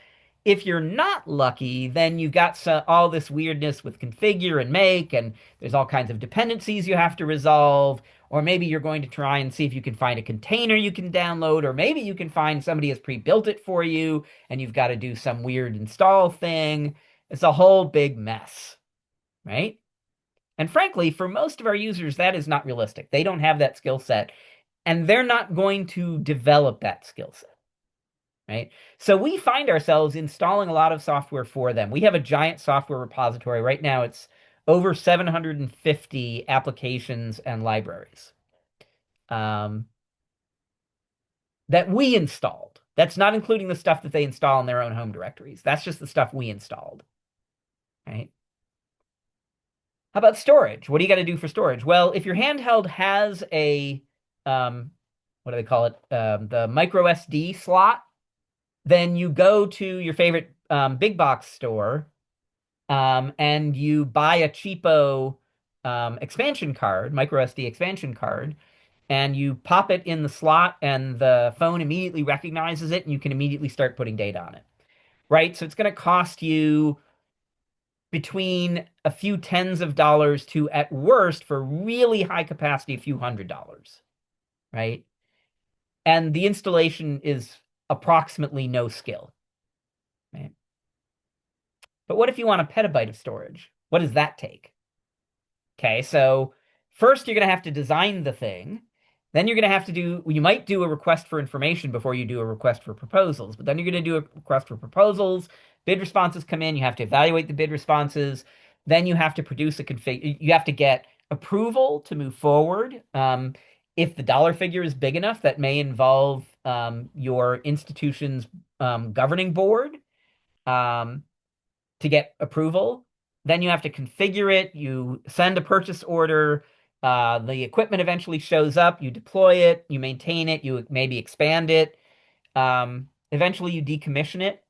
If you're not lucky, then you've got all this weirdness with configure and make, and there's all kinds of dependencies you have to resolve. Or maybe you're going to try and see if you can find a container you can download, or maybe you can find somebody has pre-built it for you, and you've got to do some weird install thing. It's a whole big mess, right? And frankly, for most of our users, that is not realistic. They don't have that skill set, and they're not going to develop that skill set. Right? So we find ourselves installing a lot of software for them. We have a giant software repository. Right now, it's over 750 applications and libraries um, that we installed. That's not including the stuff that they install in their own home directories. That's just the stuff we installed. Right? How about storage? What do you got to do for storage? Well, if your handheld has a, um, what do they call it? The micro SD slot, then you go to your favorite big box store and you buy a cheapo expansion card, micro SD expansion card, and you pop it in the slot, and the phone immediately recognizes it, and you can immediately start putting data on it. Right? So it's going to cost you between a few tens of dollars to, at worst, for really high capacity, a few $100s. Right? And the installation is approximately no skill. Right? But what if you want a petabyte of storage? What does that take? Okay, so first you're going to have to design the thing. Then you're going to have to you might do a request for information before you do a request for proposals, but then you're going to do a request for proposals. Bid responses come in. You have to evaluate the bid responses. Then you have to produce a config. You have to get approval to move forward. If the dollar figure is big enough, that may involve your institution's governing board. Um, to get approval. Then you have to configure it. You send a purchase order. The equipment eventually shows up. You deploy it. You maintain it. You maybe expand it. Eventually, you decommission it.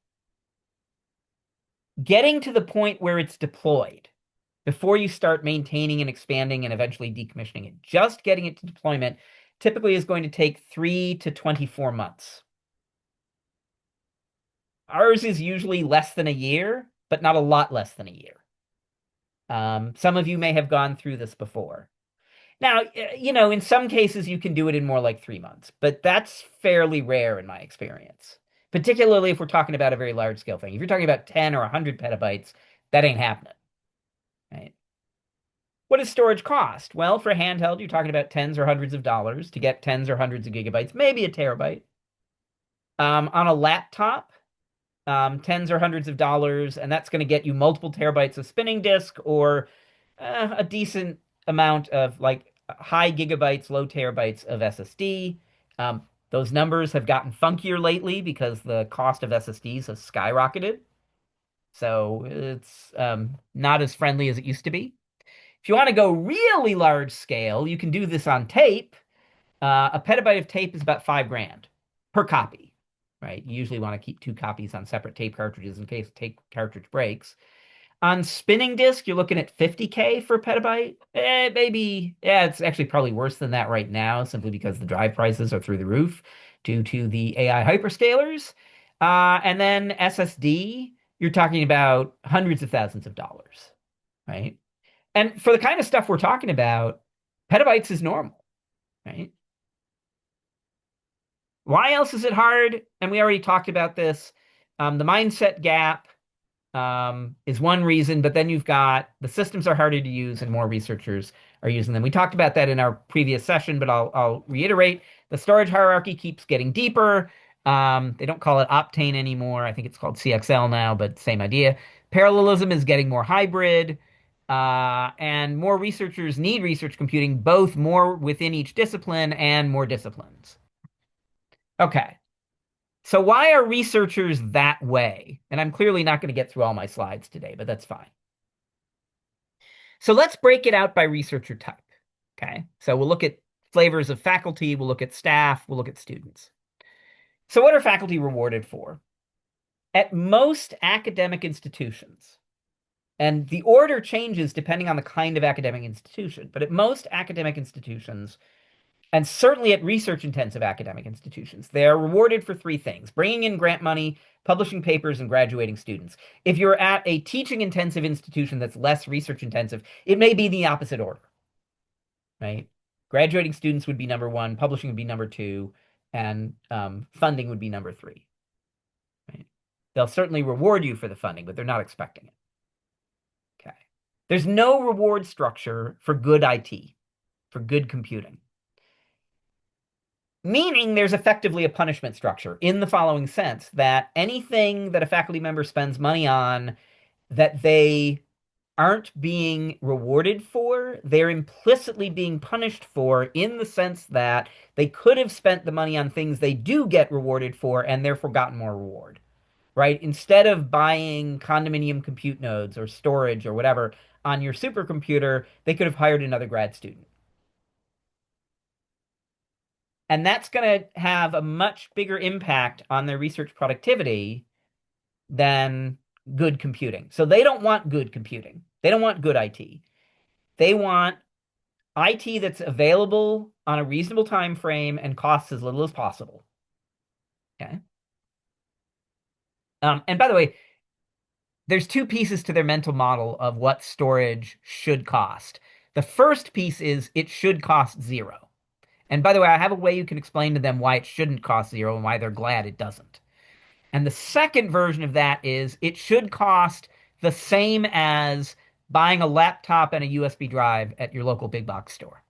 Getting to the point where it's deployed before you start maintaining and expanding and eventually decommissioning it, just getting it to deployment typically is going to take 3 to 24 months. Ours is usually less than a year, but not a lot less than a year. Some of you may have gone through this before. Now, in some cases you can do it in more like 3 months, but that's fairly rare in my experience, particularly if we're talking about a very large scale thing. If you're talking about 10 or 100 petabytes, that ain't happening, right? What does storage cost? Well, for a handheld, you're talking about tens or hundreds of dollars to get tens or hundreds of gigabytes, maybe a terabyte. On a laptop, tens or hundreds of dollars, and that's going to get you multiple terabytes of spinning disk or a decent amount of like high gigabytes, low terabytes of SSD. Those numbers have gotten funkier lately because the cost of SSDs has skyrocketed. So it's not as friendly as it used to be. If you want to go really large scale, you can do this on tape. A petabyte of tape is about 5 grand per copy, right? You usually want to keep 2 copies on separate tape cartridges in case the tape cartridge breaks. On spinning disk, you're looking at 50K for a petabyte. Maybe, yeah, it's actually probably worse than that right now, simply because the drive prices are through the roof due to the AI hyperscalers. And then SSD, you're talking about hundreds of thousands of dollars, right? And for the kind of stuff we're talking about, petabytes is normal, right? Why else is it hard? And we already talked about this. The mindset gap is one reason, but then you've got the systems are harder to use and more researchers are using them. We talked about that in our previous session, but I'll reiterate. The storage hierarchy keeps getting deeper. They don't call it Optane anymore. I think it's called CXL now, but same idea. Parallelism is getting more hybrid, and more researchers need research computing, both more within each discipline and more disciplines. Okay. So why are researchers that way? And I'm clearly not going to get through all my slides today, but that's fine. So let's break it out by researcher type. Okay. So we'll look at flavors of faculty, we'll look at staff, we'll look at students. So what are faculty rewarded for? At most academic institutions, and the order changes depending on the kind of academic institution, but at most academic institutions, and certainly at research intensive academic institutions, they are rewarded for three things: bringing in grant money, publishing papers, and graduating students. If you're at a teaching intensive institution that's less research intensive, it may be the opposite order, right? Graduating students would be number one, publishing would be number two, and funding would be number three, right? They'll certainly reward you for the funding, but they're not expecting it. Okay. There's no reward structure for good IT, for good computing. Meaning there's effectively a punishment structure in the following sense that anything that a faculty member spends money on that they aren't being rewarded for, they're implicitly being punished for in the sense that they could have spent the money on things they do get rewarded for and therefore gotten more reward, right? Instead of buying condominium compute nodes or storage or whatever on your supercomputer, they could have hired another grad student. And that's going to have a much bigger impact on their research productivity than good computing. So they don't want good computing. They don't want good IT. They want IT that's available on a reasonable time frame and costs as little as possible. Okay. And by the way, there's two pieces to their mental model of what storage should cost. The first piece is it should cost zero. And by the way, I have a way you can explain to them why it shouldn't cost zero and why they're glad it doesn't. And the second version of that is it should cost the same as buying a laptop and a USB drive at your local big box store.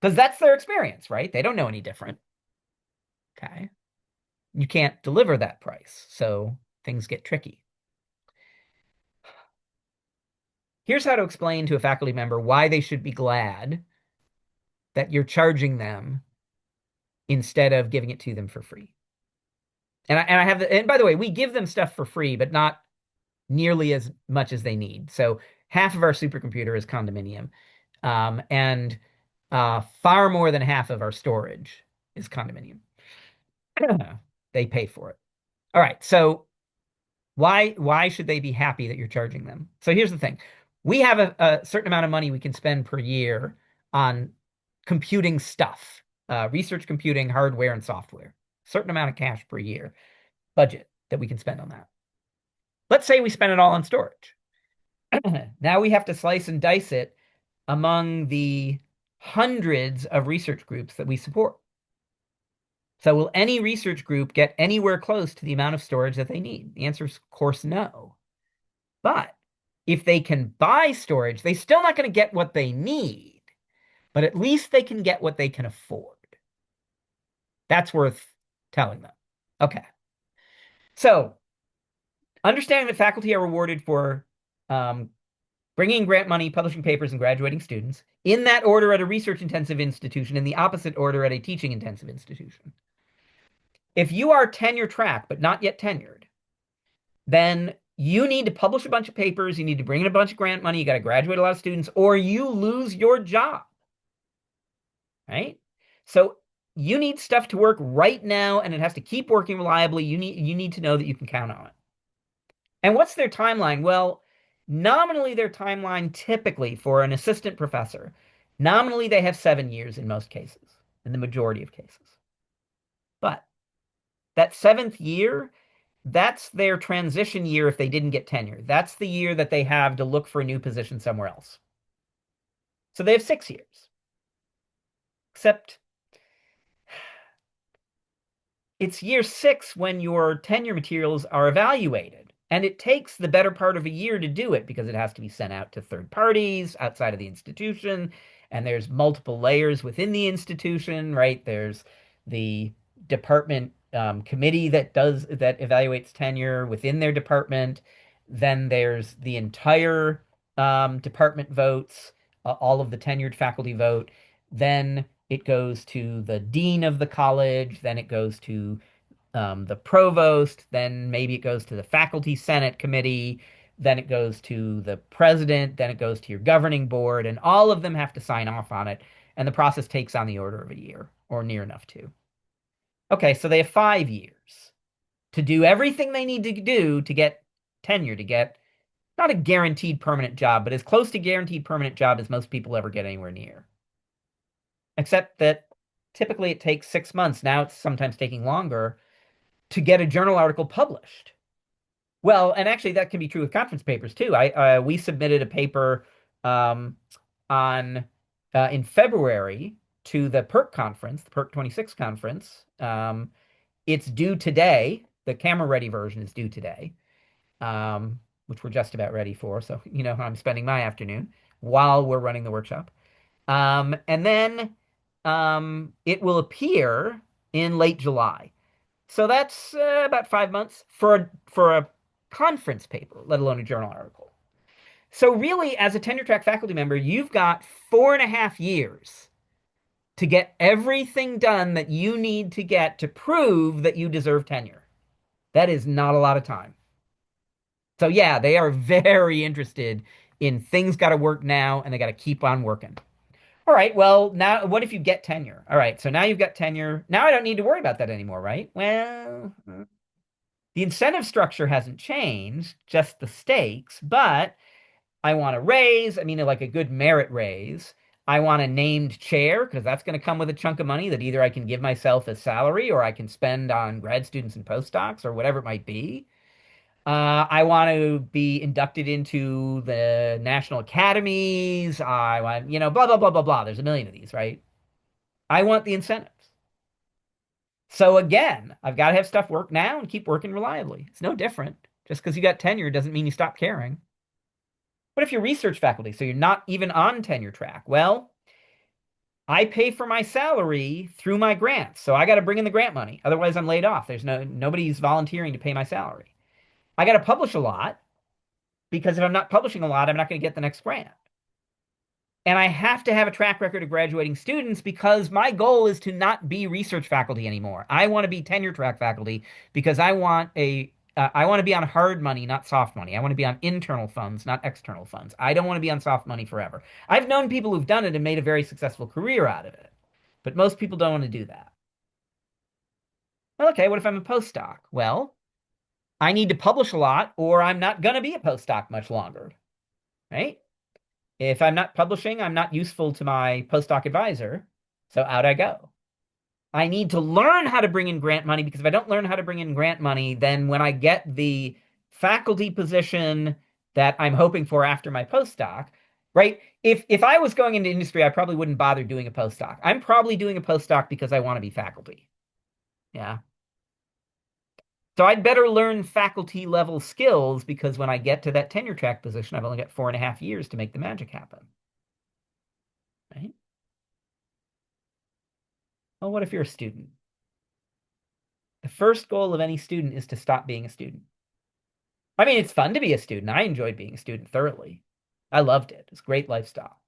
Because that's their experience, right? They don't know any different. Okay. You can't deliver that price, so things get tricky. Here's how to explain to a faculty member why they should be glad that you're charging them instead of giving it to them for free. And by the way, we give them stuff for free, but not nearly as much as they need. So half of our supercomputer is condominium, and far more than half of our storage is condominium. They pay for it. All right. So why should they be happy that you're charging them? So here's the thing. We have a certain amount of money we can spend per year on computing stuff, research computing, hardware, and software. Certain amount of cash per year budget that we can spend on that. Let's say we spend it all on storage. Now we have to slice and dice it among the hundreds of research groups that we support. So will any research group get anywhere close to the amount of storage that they need? The answer is, of course, no. But if they can buy storage, they're still not going to get what they need, but at least they can get what they can afford. That's worth telling them. Okay. So understanding that faculty are rewarded for bringing grant money, publishing papers, and graduating students, in that order at a research-intensive institution, in the opposite order at a teaching-intensive institution. If you are tenure track, but not yet tenured, then you need to publish a bunch of papers, you need to bring in a bunch of grant money, you got to graduate a lot of students, or you lose your job, right? So you need stuff to work right now, and it has to keep working reliably. You need to know that you can count on it. And what's their timeline? Well, nominally their timeline typically for an assistant professor, nominally they have 7 years in most cases, in the majority of cases. But that seventh year, that's their transition year if they didn't get tenure. That's the year that they have to look for a new position somewhere else. So they have 6 years. Except it's year 6 when your tenure materials are evaluated. And it takes the better part of a year to do it because it has to be sent out to third parties outside of the institution. And there's multiple layers within the institution, right? There's the department committee that evaluates tenure within their department. Then there's the entire department votes, all of the tenured faculty vote. Then it goes to the dean of the college. Then it goes to the provost, then maybe it goes to the faculty senate committee, then it goes to the president, then it goes to your governing board, and all of them have to sign off on it. And the process takes on the order of a year or near enough to. Okay, so they have 5 years to do everything they need to do to get tenure, to get not a guaranteed permanent job, but as close to guaranteed permanent job as most people ever get anywhere near. Except that typically it takes 6 months. Now it's sometimes taking longer to get a journal article published. Well, and actually that can be true with conference papers too. I we submitted a paper um, on in February to the PERC conference, the PERC 26 conference. It's due today. The camera ready version is due today, which we're just about ready for. So you know how I'm spending my afternoon while we're running the workshop. And then it will appear in late July. So that's about 5 months for a conference paper, let alone a journal article. So really, as a tenure track faculty member, you've got 4.5 years to get everything done that you need to get to prove that you deserve tenure. That is not a lot of time. So yeah, they are very interested in things got to work now and they got to keep on working. All right, well, now what if you get tenure? All right, so now you've got tenure. Now I don't need to worry about that anymore, right? Well, the incentive structure hasn't changed, just the stakes, but I want a raise. I mean, like a good merit raise. I want a named chair because that's going to come with a chunk of money that either I can give myself as salary or I can spend on grad students and postdocs or whatever it might be. I want to be inducted into the national academies. I want, blah, blah, blah, blah, blah. There's a million of these, right? I want the incentives. So again, I've got to have stuff work now and keep working reliably. It's no different. Just because you got tenure doesn't mean you stop caring. What if you're research faculty, so you're not even on tenure track? Well, I pay for my salary through my grants, so I got to bring in the grant money. Otherwise, I'm laid off. There's nobody's volunteering to pay my salary. I got to publish a lot because if I'm not publishing a lot, I'm not going to get the next grant. And I have to have a track record of graduating students because my goal is to not be research faculty anymore. I want to be tenure track faculty because I want to be on hard money, not soft money. I want to be on internal funds, not external funds. I don't want to be on soft money forever. I've known people who've done it and made a very successful career out of it, but most people don't want to do that. Well, okay, what if I'm a postdoc? Well, I need to publish a lot or I'm not going to be a postdoc much longer, right? If I'm not publishing, I'm not useful to my postdoc advisor, so out I go. I need to learn how to bring in grant money because if I don't learn how to bring in grant money, then when I get the faculty position that I'm hoping for after my postdoc, right? If I was going into industry, I probably wouldn't bother doing a postdoc. I'm probably doing a postdoc because I want to be faculty. Yeah. So I'd better learn faculty level skills because when I get to that tenure track position, I've only got 4.5 years to make the magic happen. Right? Well, what if you're a student? The first goal of any student is to stop being a student. I mean, it's fun to be a student. I enjoyed being a student thoroughly. I loved it. It's a great lifestyle.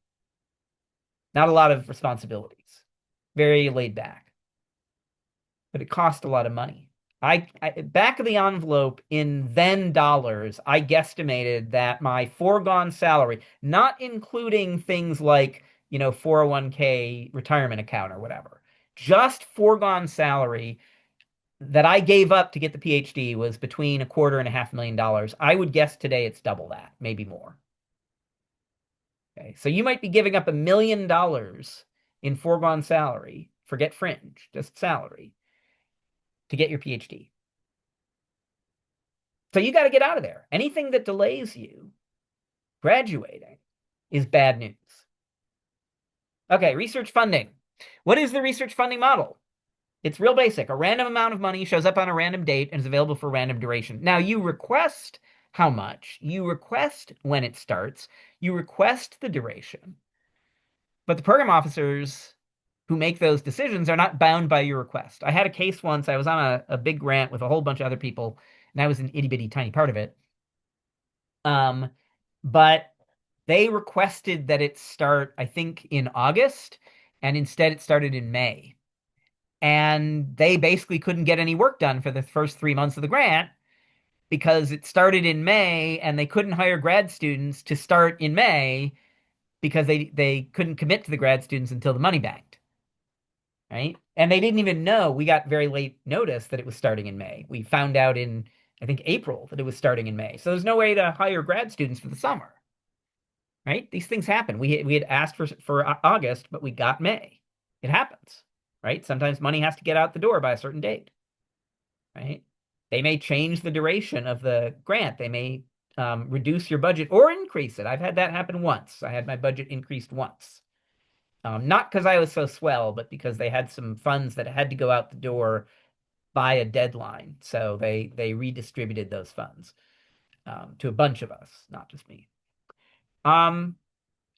Not a lot of responsibilities. Very laid back. But it cost a lot of money. Back of the envelope in then dollars, I guesstimated that my foregone salary, not including things like, 401k retirement account or whatever, just foregone salary that I gave up to get the PhD was between a quarter and $500,000. I would guess today it's double that, maybe more. Okay, so you might be giving up $1 million in foregone salary, forget fringe, just salary, to get your PhD. So you got to get out of there. Anything that delays you graduating is bad news. Okay, research funding. What is the research funding model? It's real basic. A random amount of money shows up on a random date and is available for random duration. Now, you request how much, you request when it starts, you request the duration. But the program officers who make those decisions are not bound by your request. I had a case once, I was on a big grant with a whole bunch of other people, and I was an itty bitty tiny part of it. But they requested that it start, I think, in August, and instead it started in May. And they basically couldn't get any work done for the first 3 months of the grant because it started in May and they couldn't hire grad students to start in May because they couldn't commit to the grad students until the money banked. Right? And they didn't even know. We got very late notice that it was starting in May. We found out in, I think, April that it was starting in May. So there's no way to hire grad students for the summer, right? These things happen. We had asked for August, but we got May. It happens, right? Sometimes money has to get out the door by a certain date, right? They may change the duration of the grant. They may reduce your budget or increase it. I've had that happen once. I had my budget increased once. Not because I was so swell, but because they had some funds that had to go out the door by a deadline. So they redistributed those funds to a bunch of us, not just me. Um,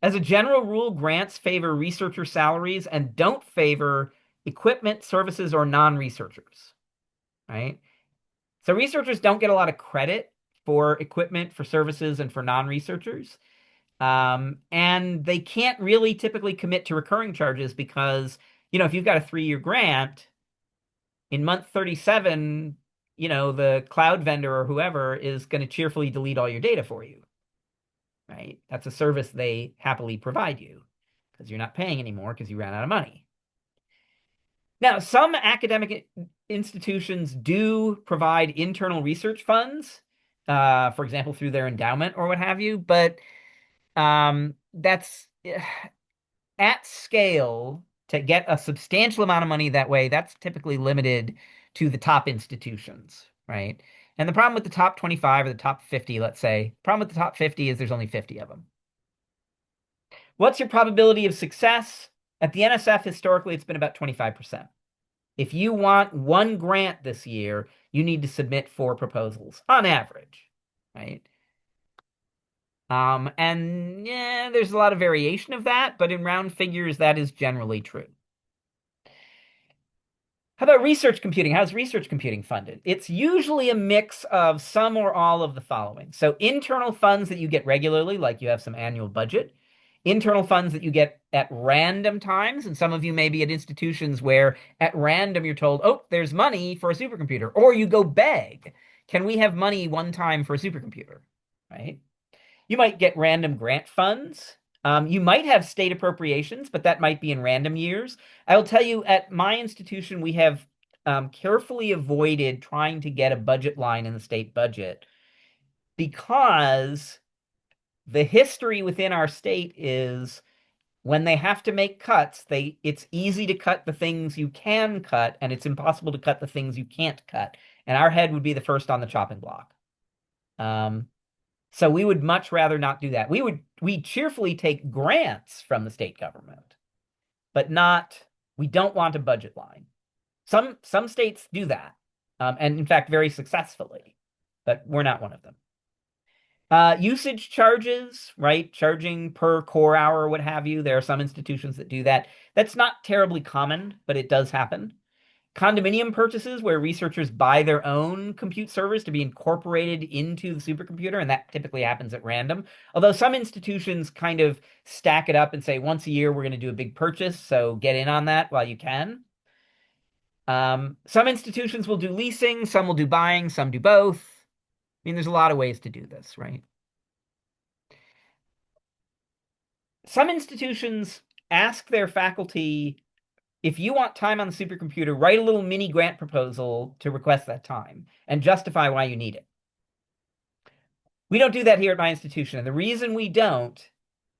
as a general rule, grants favor researcher salaries and don't favor equipment, services, or non-researchers, right? So researchers don't get a lot of credit for equipment, for services, and for non-researchers. And they can't really typically commit to recurring charges because, if you've got a 3-year grant, in month 37, the cloud vendor or whoever is going to cheerfully delete all your data for you, right? That's a service they happily provide you because you're not paying anymore because you ran out of money. Now, some academic institutions do provide internal research funds, for example, through their endowment or what have you, but that's at scale to get a substantial amount of money that way. That's typically limited to the top institutions, right? And the problem with the top 25 or the top 50, let's say, problem with the top 50 is there's only 50 of them. What's your probability of success? At the NSF, historically, it's been about 25%. If you want one grant this year, you need to submit 4 proposals on average, right? And yeah, there's a lot of variation of that, but in round figures, that is generally true. How about research computing? How's research computing funded? It's usually a mix of some or all of the following. So internal funds that you get regularly, like you have some annual budget, internal funds that you get at random times, and some of you may be at institutions where at random you're told, oh, there's money for a supercomputer, or you go beg, can we have money one time for a supercomputer, right? You might get random grant funds. You might have state appropriations, but that might be in random years. I'll tell you, at my institution, we have carefully avoided trying to get a budget line in the state budget because the history within our state is when they have to make cuts, it's easy to cut the things you can cut, and it's impossible to cut the things you can't cut. And our head would be the first on the chopping block. So we would much rather not do that. We cheerfully take grants from the state government, but we don't want a budget line. Some states do that, and in fact, very successfully, but we're not one of them. Usage charges, right? Charging per core hour, what have you. There are some institutions that do that. That's not terribly common, but it does happen. Condominium purchases where researchers buy their own compute servers to be incorporated into the supercomputer, and that typically happens at random. Although some institutions kind of stack it up and say, once a year, we're going to do a big purchase, so get in on that while you can. Some institutions will do leasing, some will do buying, some do both. I mean, there's a lot of ways to do this, right? Some institutions ask their faculty, if you want time on the supercomputer, write a little mini grant proposal to request that time and justify why you need it. We don't do that here at my institution. And the reason we don't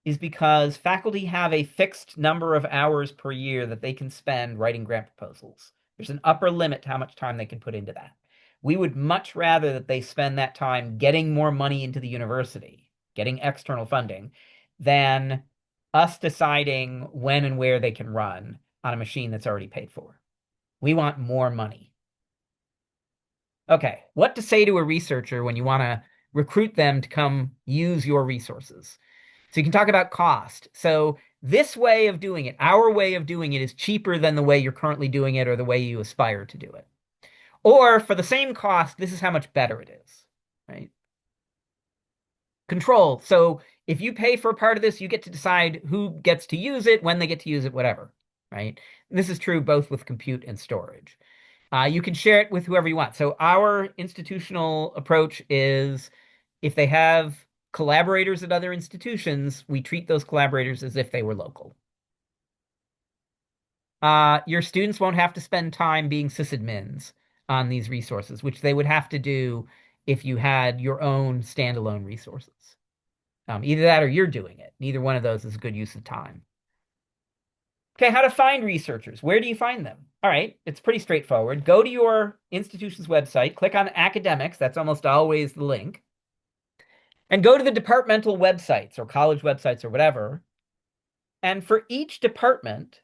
is because faculty have a fixed number of hours per year that they can spend writing grant proposals. There's an upper limit to how much time they can put into that. We would much rather that they spend that time getting more money into the university, getting external funding, than us deciding when and where they can run on a machine that's already paid for. We want more money. Okay, what to say to a researcher when you want to recruit them to come use your resources? So you can talk about cost. So this way of doing it, our way of doing it, is cheaper than the way you're currently doing it or the way you aspire to do it. Or for the same cost, this is how much better it is, right? Control. So if you pay for a part of this, you get to decide who gets to use it, when they get to use it, whatever, right? This is true both with compute and storage. You can share it with whoever you want. So our institutional approach is if they have collaborators at other institutions, we treat those collaborators as if they were local. Your students won't have to spend time being sysadmins on these resources, which they would have to do if you had your own standalone resources. Either that or you're doing it. Neither one of those is a good use of time. Okay, how to find researchers. Where do you find them? All right, it's pretty straightforward. Go to your institution's website, click on academics, that's almost always the link, and go to the departmental websites or college websites or whatever. And for each department,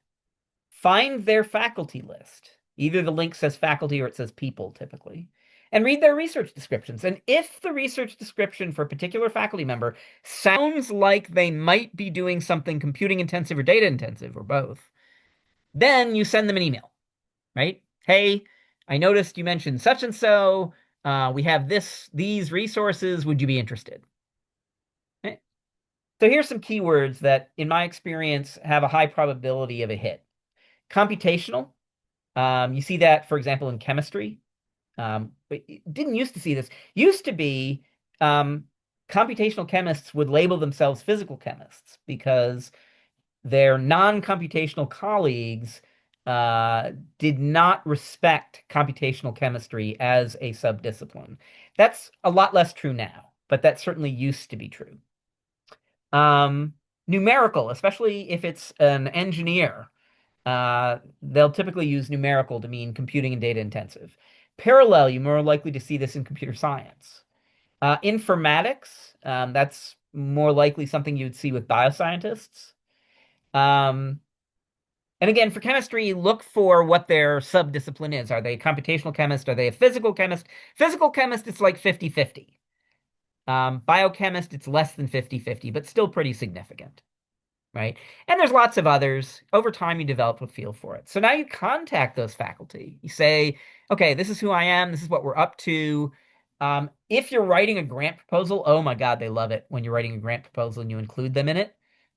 find their faculty list. Either the link says faculty or it says people typically. And read their research descriptions. And if the research description for a particular faculty member sounds like they might be doing something computing intensive or data intensive or both, then you send them an email, right? Hey, I noticed you mentioned such and so. We have these resources. Would you be interested? Right? So here's some keywords that, in my experience, have a high probability of a hit. Computational. You see that, for example, in chemistry. But didn't used to see this. Used to be um, computational chemists would label themselves physical chemists because their non-computational colleagues uh, did not respect computational chemistry as a subdiscipline. That's a lot less true now, but that certainly used to be true. Um, Numerical, especially if it's an engineer, they'll typically use numerical to mean computing and data intensive. Parallel, you're more likely to see this in computer science. Informatics, that's more likely something you'd see with bioscientists. Um, and again, for chemistry, look for what their subdiscipline is. Are they a computational chemist? Are they a physical chemist? Physical chemist, it's like 50-50. Biochemist, it's less than 50-50, but still pretty significant, right? And there's lots of others. Over time, you develop a feel for it. So now you contact those faculty. You say, okay, this is who I am. This is what we're up to. If you're writing a grant proposal, oh my God, they love it when you're writing a grant proposal and you include them in it.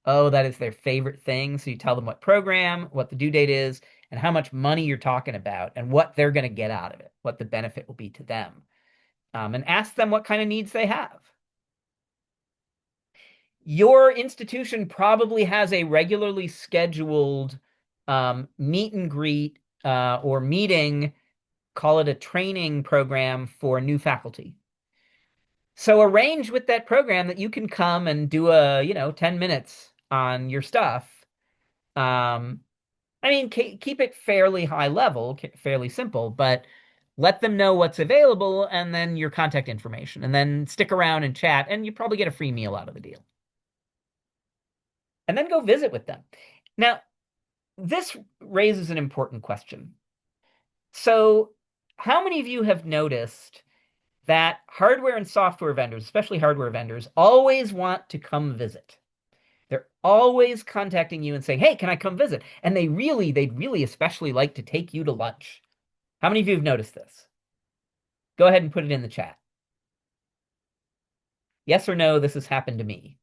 Oh, that is their favorite thing. So you tell them what program, what the due date is, and how much money you're talking about, and what they're going to get out of it, what the benefit will be to them. And ask them what kind of needs they have. Your institution probably has a regularly scheduled meet and greet or meeting, call it a training program for new faculty. So arrange with that program that you can come and do 10 minutes on your stuff. Um, I mean, keep it fairly high level, fairly simple, but let them know what's available and then your contact information, and then stick around and chat, and you probably get a free meal out of the deal. And then go visit with them. Now, this raises an important question. So, how many of you have noticed that hardware and software vendors, especially hardware vendors, always want to come visit? They're always contacting you and saying, "Hey, can I come visit?" And they'd really especially like to take you to lunch. How many of you have noticed this? Go ahead and put it in the chat. Yes or no, this has happened to me.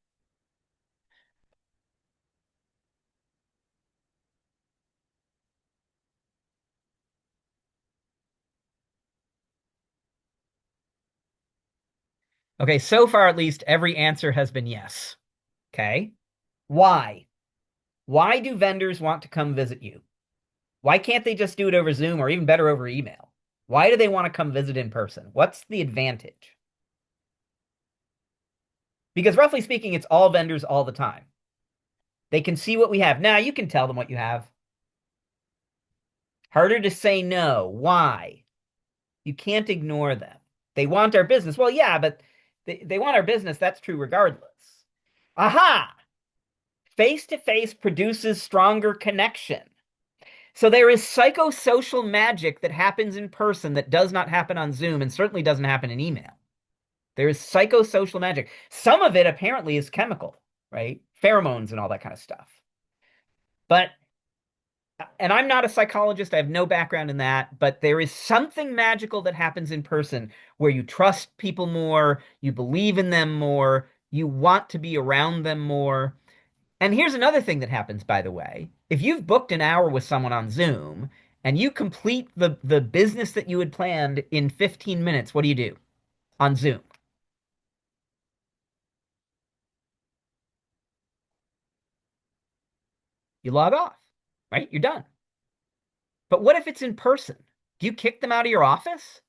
Okay, so far at least every answer has been yes. Okay. Why? Why do vendors want to come visit you? Why can't they just do it over Zoom or even better over email? Why do they want to come visit in person? What's the advantage? Because roughly speaking, it's all vendors all the time. They can see what we have. Now you can tell them what you have. Harder to say no. Why? You can't ignore them. They want our business. Well, yeah, but they want our business. That's true regardless. Aha! Face to face produces stronger connection. So there is psychosocial magic that happens in person that does not happen on Zoom and certainly doesn't happen in email. There is psychosocial magic. Some of it apparently is chemical, right? Pheromones and all that kind of stuff. But, and I'm not a psychologist, I have no background in that, but there is something magical that happens in person where you trust people more, you believe in them more, you want to be around them more. And here's another thing that happens, by the way. If you've booked an hour with someone on Zoom and you complete the business that you had planned in 15 minutes, what do? On Zoom? You log off, right? You're done. But what if it's in person? Do you kick them out of your office?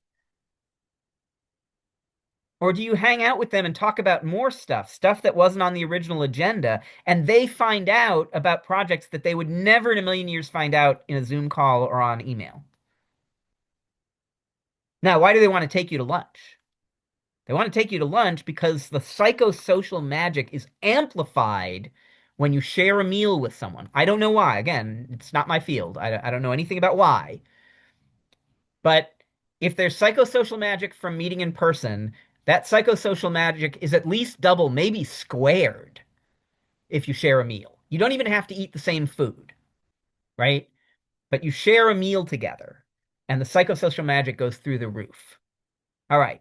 Or do you hang out with them and talk about more stuff, stuff that wasn't on the original agenda, and they find out about projects that they would never in a million years find out in a Zoom call or on email? Now, why do they want to take you to lunch? They want to take you to lunch because the psychosocial magic is amplified when you share a meal with someone. I don't know why. Again, it's not my field. I don't know anything about why. But if there's psychosocial magic from meeting in person, that psychosocial magic is at least double, maybe squared if you share a meal. You don't even have to eat the same food, right? But you share a meal together, and the psychosocial magic goes through the roof. All right.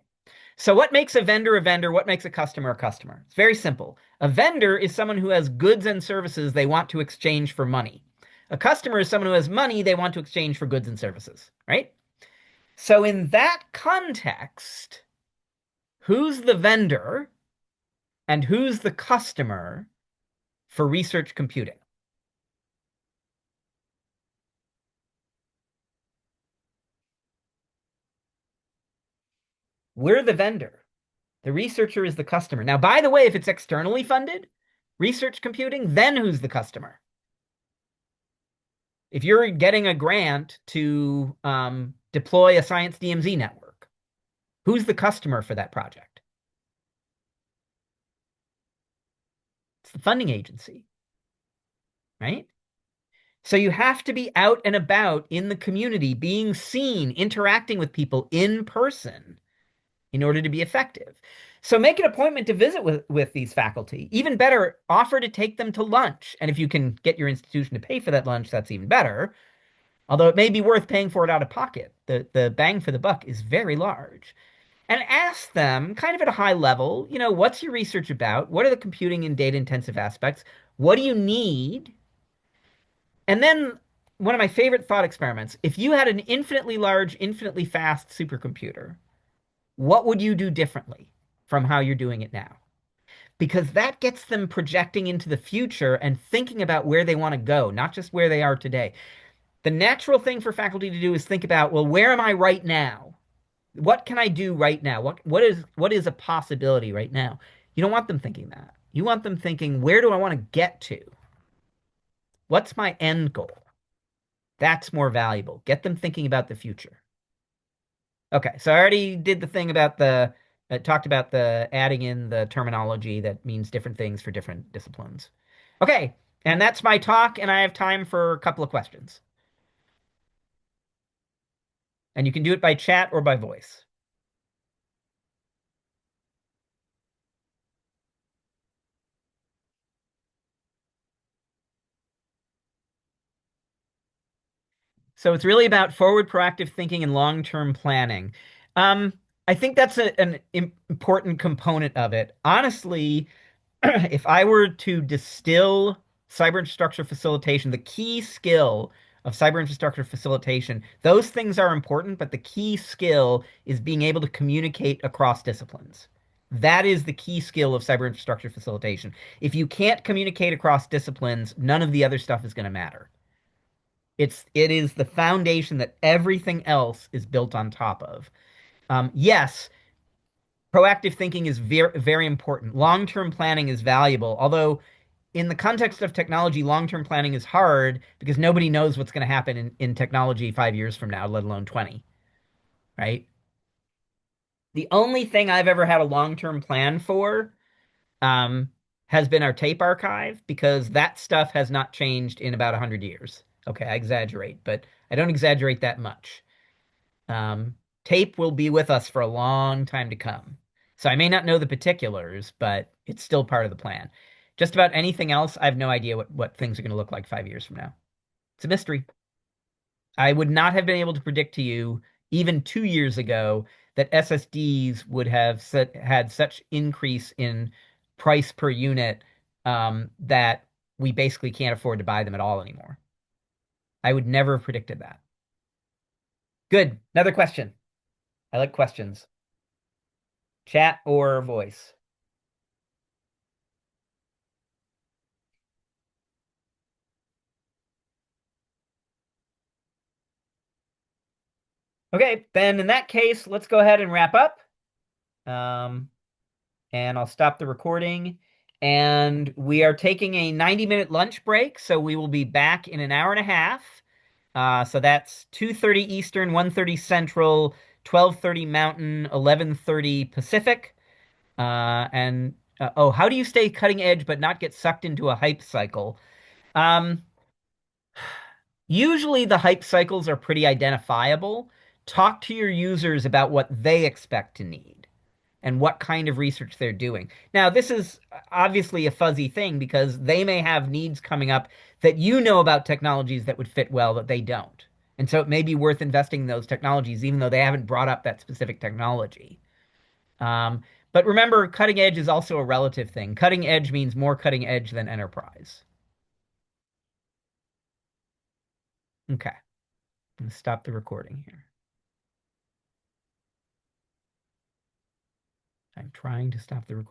So, what makes a vendor a vendor? What makes a customer a customer? It's very simple. A vendor is someone who has goods and services they want to exchange for money. A customer is someone who has money they want to exchange for goods and services, right? So, in that context, who's the vendor and who's the customer for research computing? We're the vendor. The researcher is the customer. Now, by the way, if it's externally funded, research computing, then who's the customer? If you're getting a grant to deploy a science DMZ network, who's the customer for that project? It's the funding agency, right? So you have to be out and about in the community, being seen, interacting with people in person in order to be effective. So make an appointment to visit with these faculty. Even better, offer to take them to lunch. And if you can get your institution to pay for that lunch, that's even better. Although it may be worth paying for it out of pocket. The bang for the buck is very large. And ask them, kind of at a high level, what's your research about? What are the computing and data intensive aspects? What do you need? And then one of my favorite thought experiments, if you had an infinitely large, infinitely fast supercomputer, what would you do differently from how you're doing it now? Because that gets them projecting into the future and thinking about where they want to go, not just where they are today. The natural thing for faculty to do is think about, well, where am I right now? What can I do right now? What is a possibility right now? You don't want them thinking that. You want them thinking, where do I want to get to? What's my end goal? That's more valuable. Get them thinking about the future. Okay, so I already did the thing about talked about the adding in the terminology that means different things for different disciplines. Okay, and that's my talk, and I have time for a couple of questions. And you can do it by chat or by voice. So it's really about forward proactive thinking and long-term planning. Um, I think that's an important component of it. Honestly, if I were to distill cyber infrastructure facilitation, the key skill of cyber infrastructure facilitation, those things are important, but the key skill is being able to communicate across disciplines. That is the key skill of cyber infrastructure facilitation. If you can't communicate across disciplines, none of the other stuff is going to matter. It is the foundation that everything else is built on top of. Yes, proactive thinking is very very important. Long-term planning is valuable, although in the context of technology, long-term planning is hard because nobody knows what's going to happen in technology 5 years from now, let alone 20, right? The only thing I've ever had a long-term plan for um, has been our tape archive because that stuff has not changed in about 100 years. Okay, I exaggerate, but I don't exaggerate that much. Um, Tape will be with us for a long time to come. So I may not know the particulars, but it's still part of the plan. Just about anything else, I have no idea what things are going to look like 5 years from now. It's a mystery. I would not have been able to predict to you even 2 years ago that SSDs would have had such increase in price per unit that we basically can't afford to buy them at all anymore. I would never have predicted that. Good. Another question. I like questions. Chat or voice? Okay, then in that case, let's go ahead and wrap up. Um, and I'll stop the recording. And we are taking a 90-minute lunch break, so we will be back in an hour and a half. So that's 2:30 Eastern, 1:30 Central, 12:30 Mountain, 11:30 Pacific. And oh, how do you stay cutting edge but not get sucked into a hype cycle? Um, Usually the hype cycles are pretty identifiable. Talk to your users about what they expect to need and what kind of research they're doing. Now, this is obviously a fuzzy thing because they may have needs coming up that you know about technologies that would fit well that they don't. And so it may be worth investing in those technologies, even though they haven't brought up that specific technology. Um, but remember, cutting edge is also a relative thing. Cutting edge means more cutting edge than enterprise. Okay, let's stop the recording here. I'm trying to stop the recording.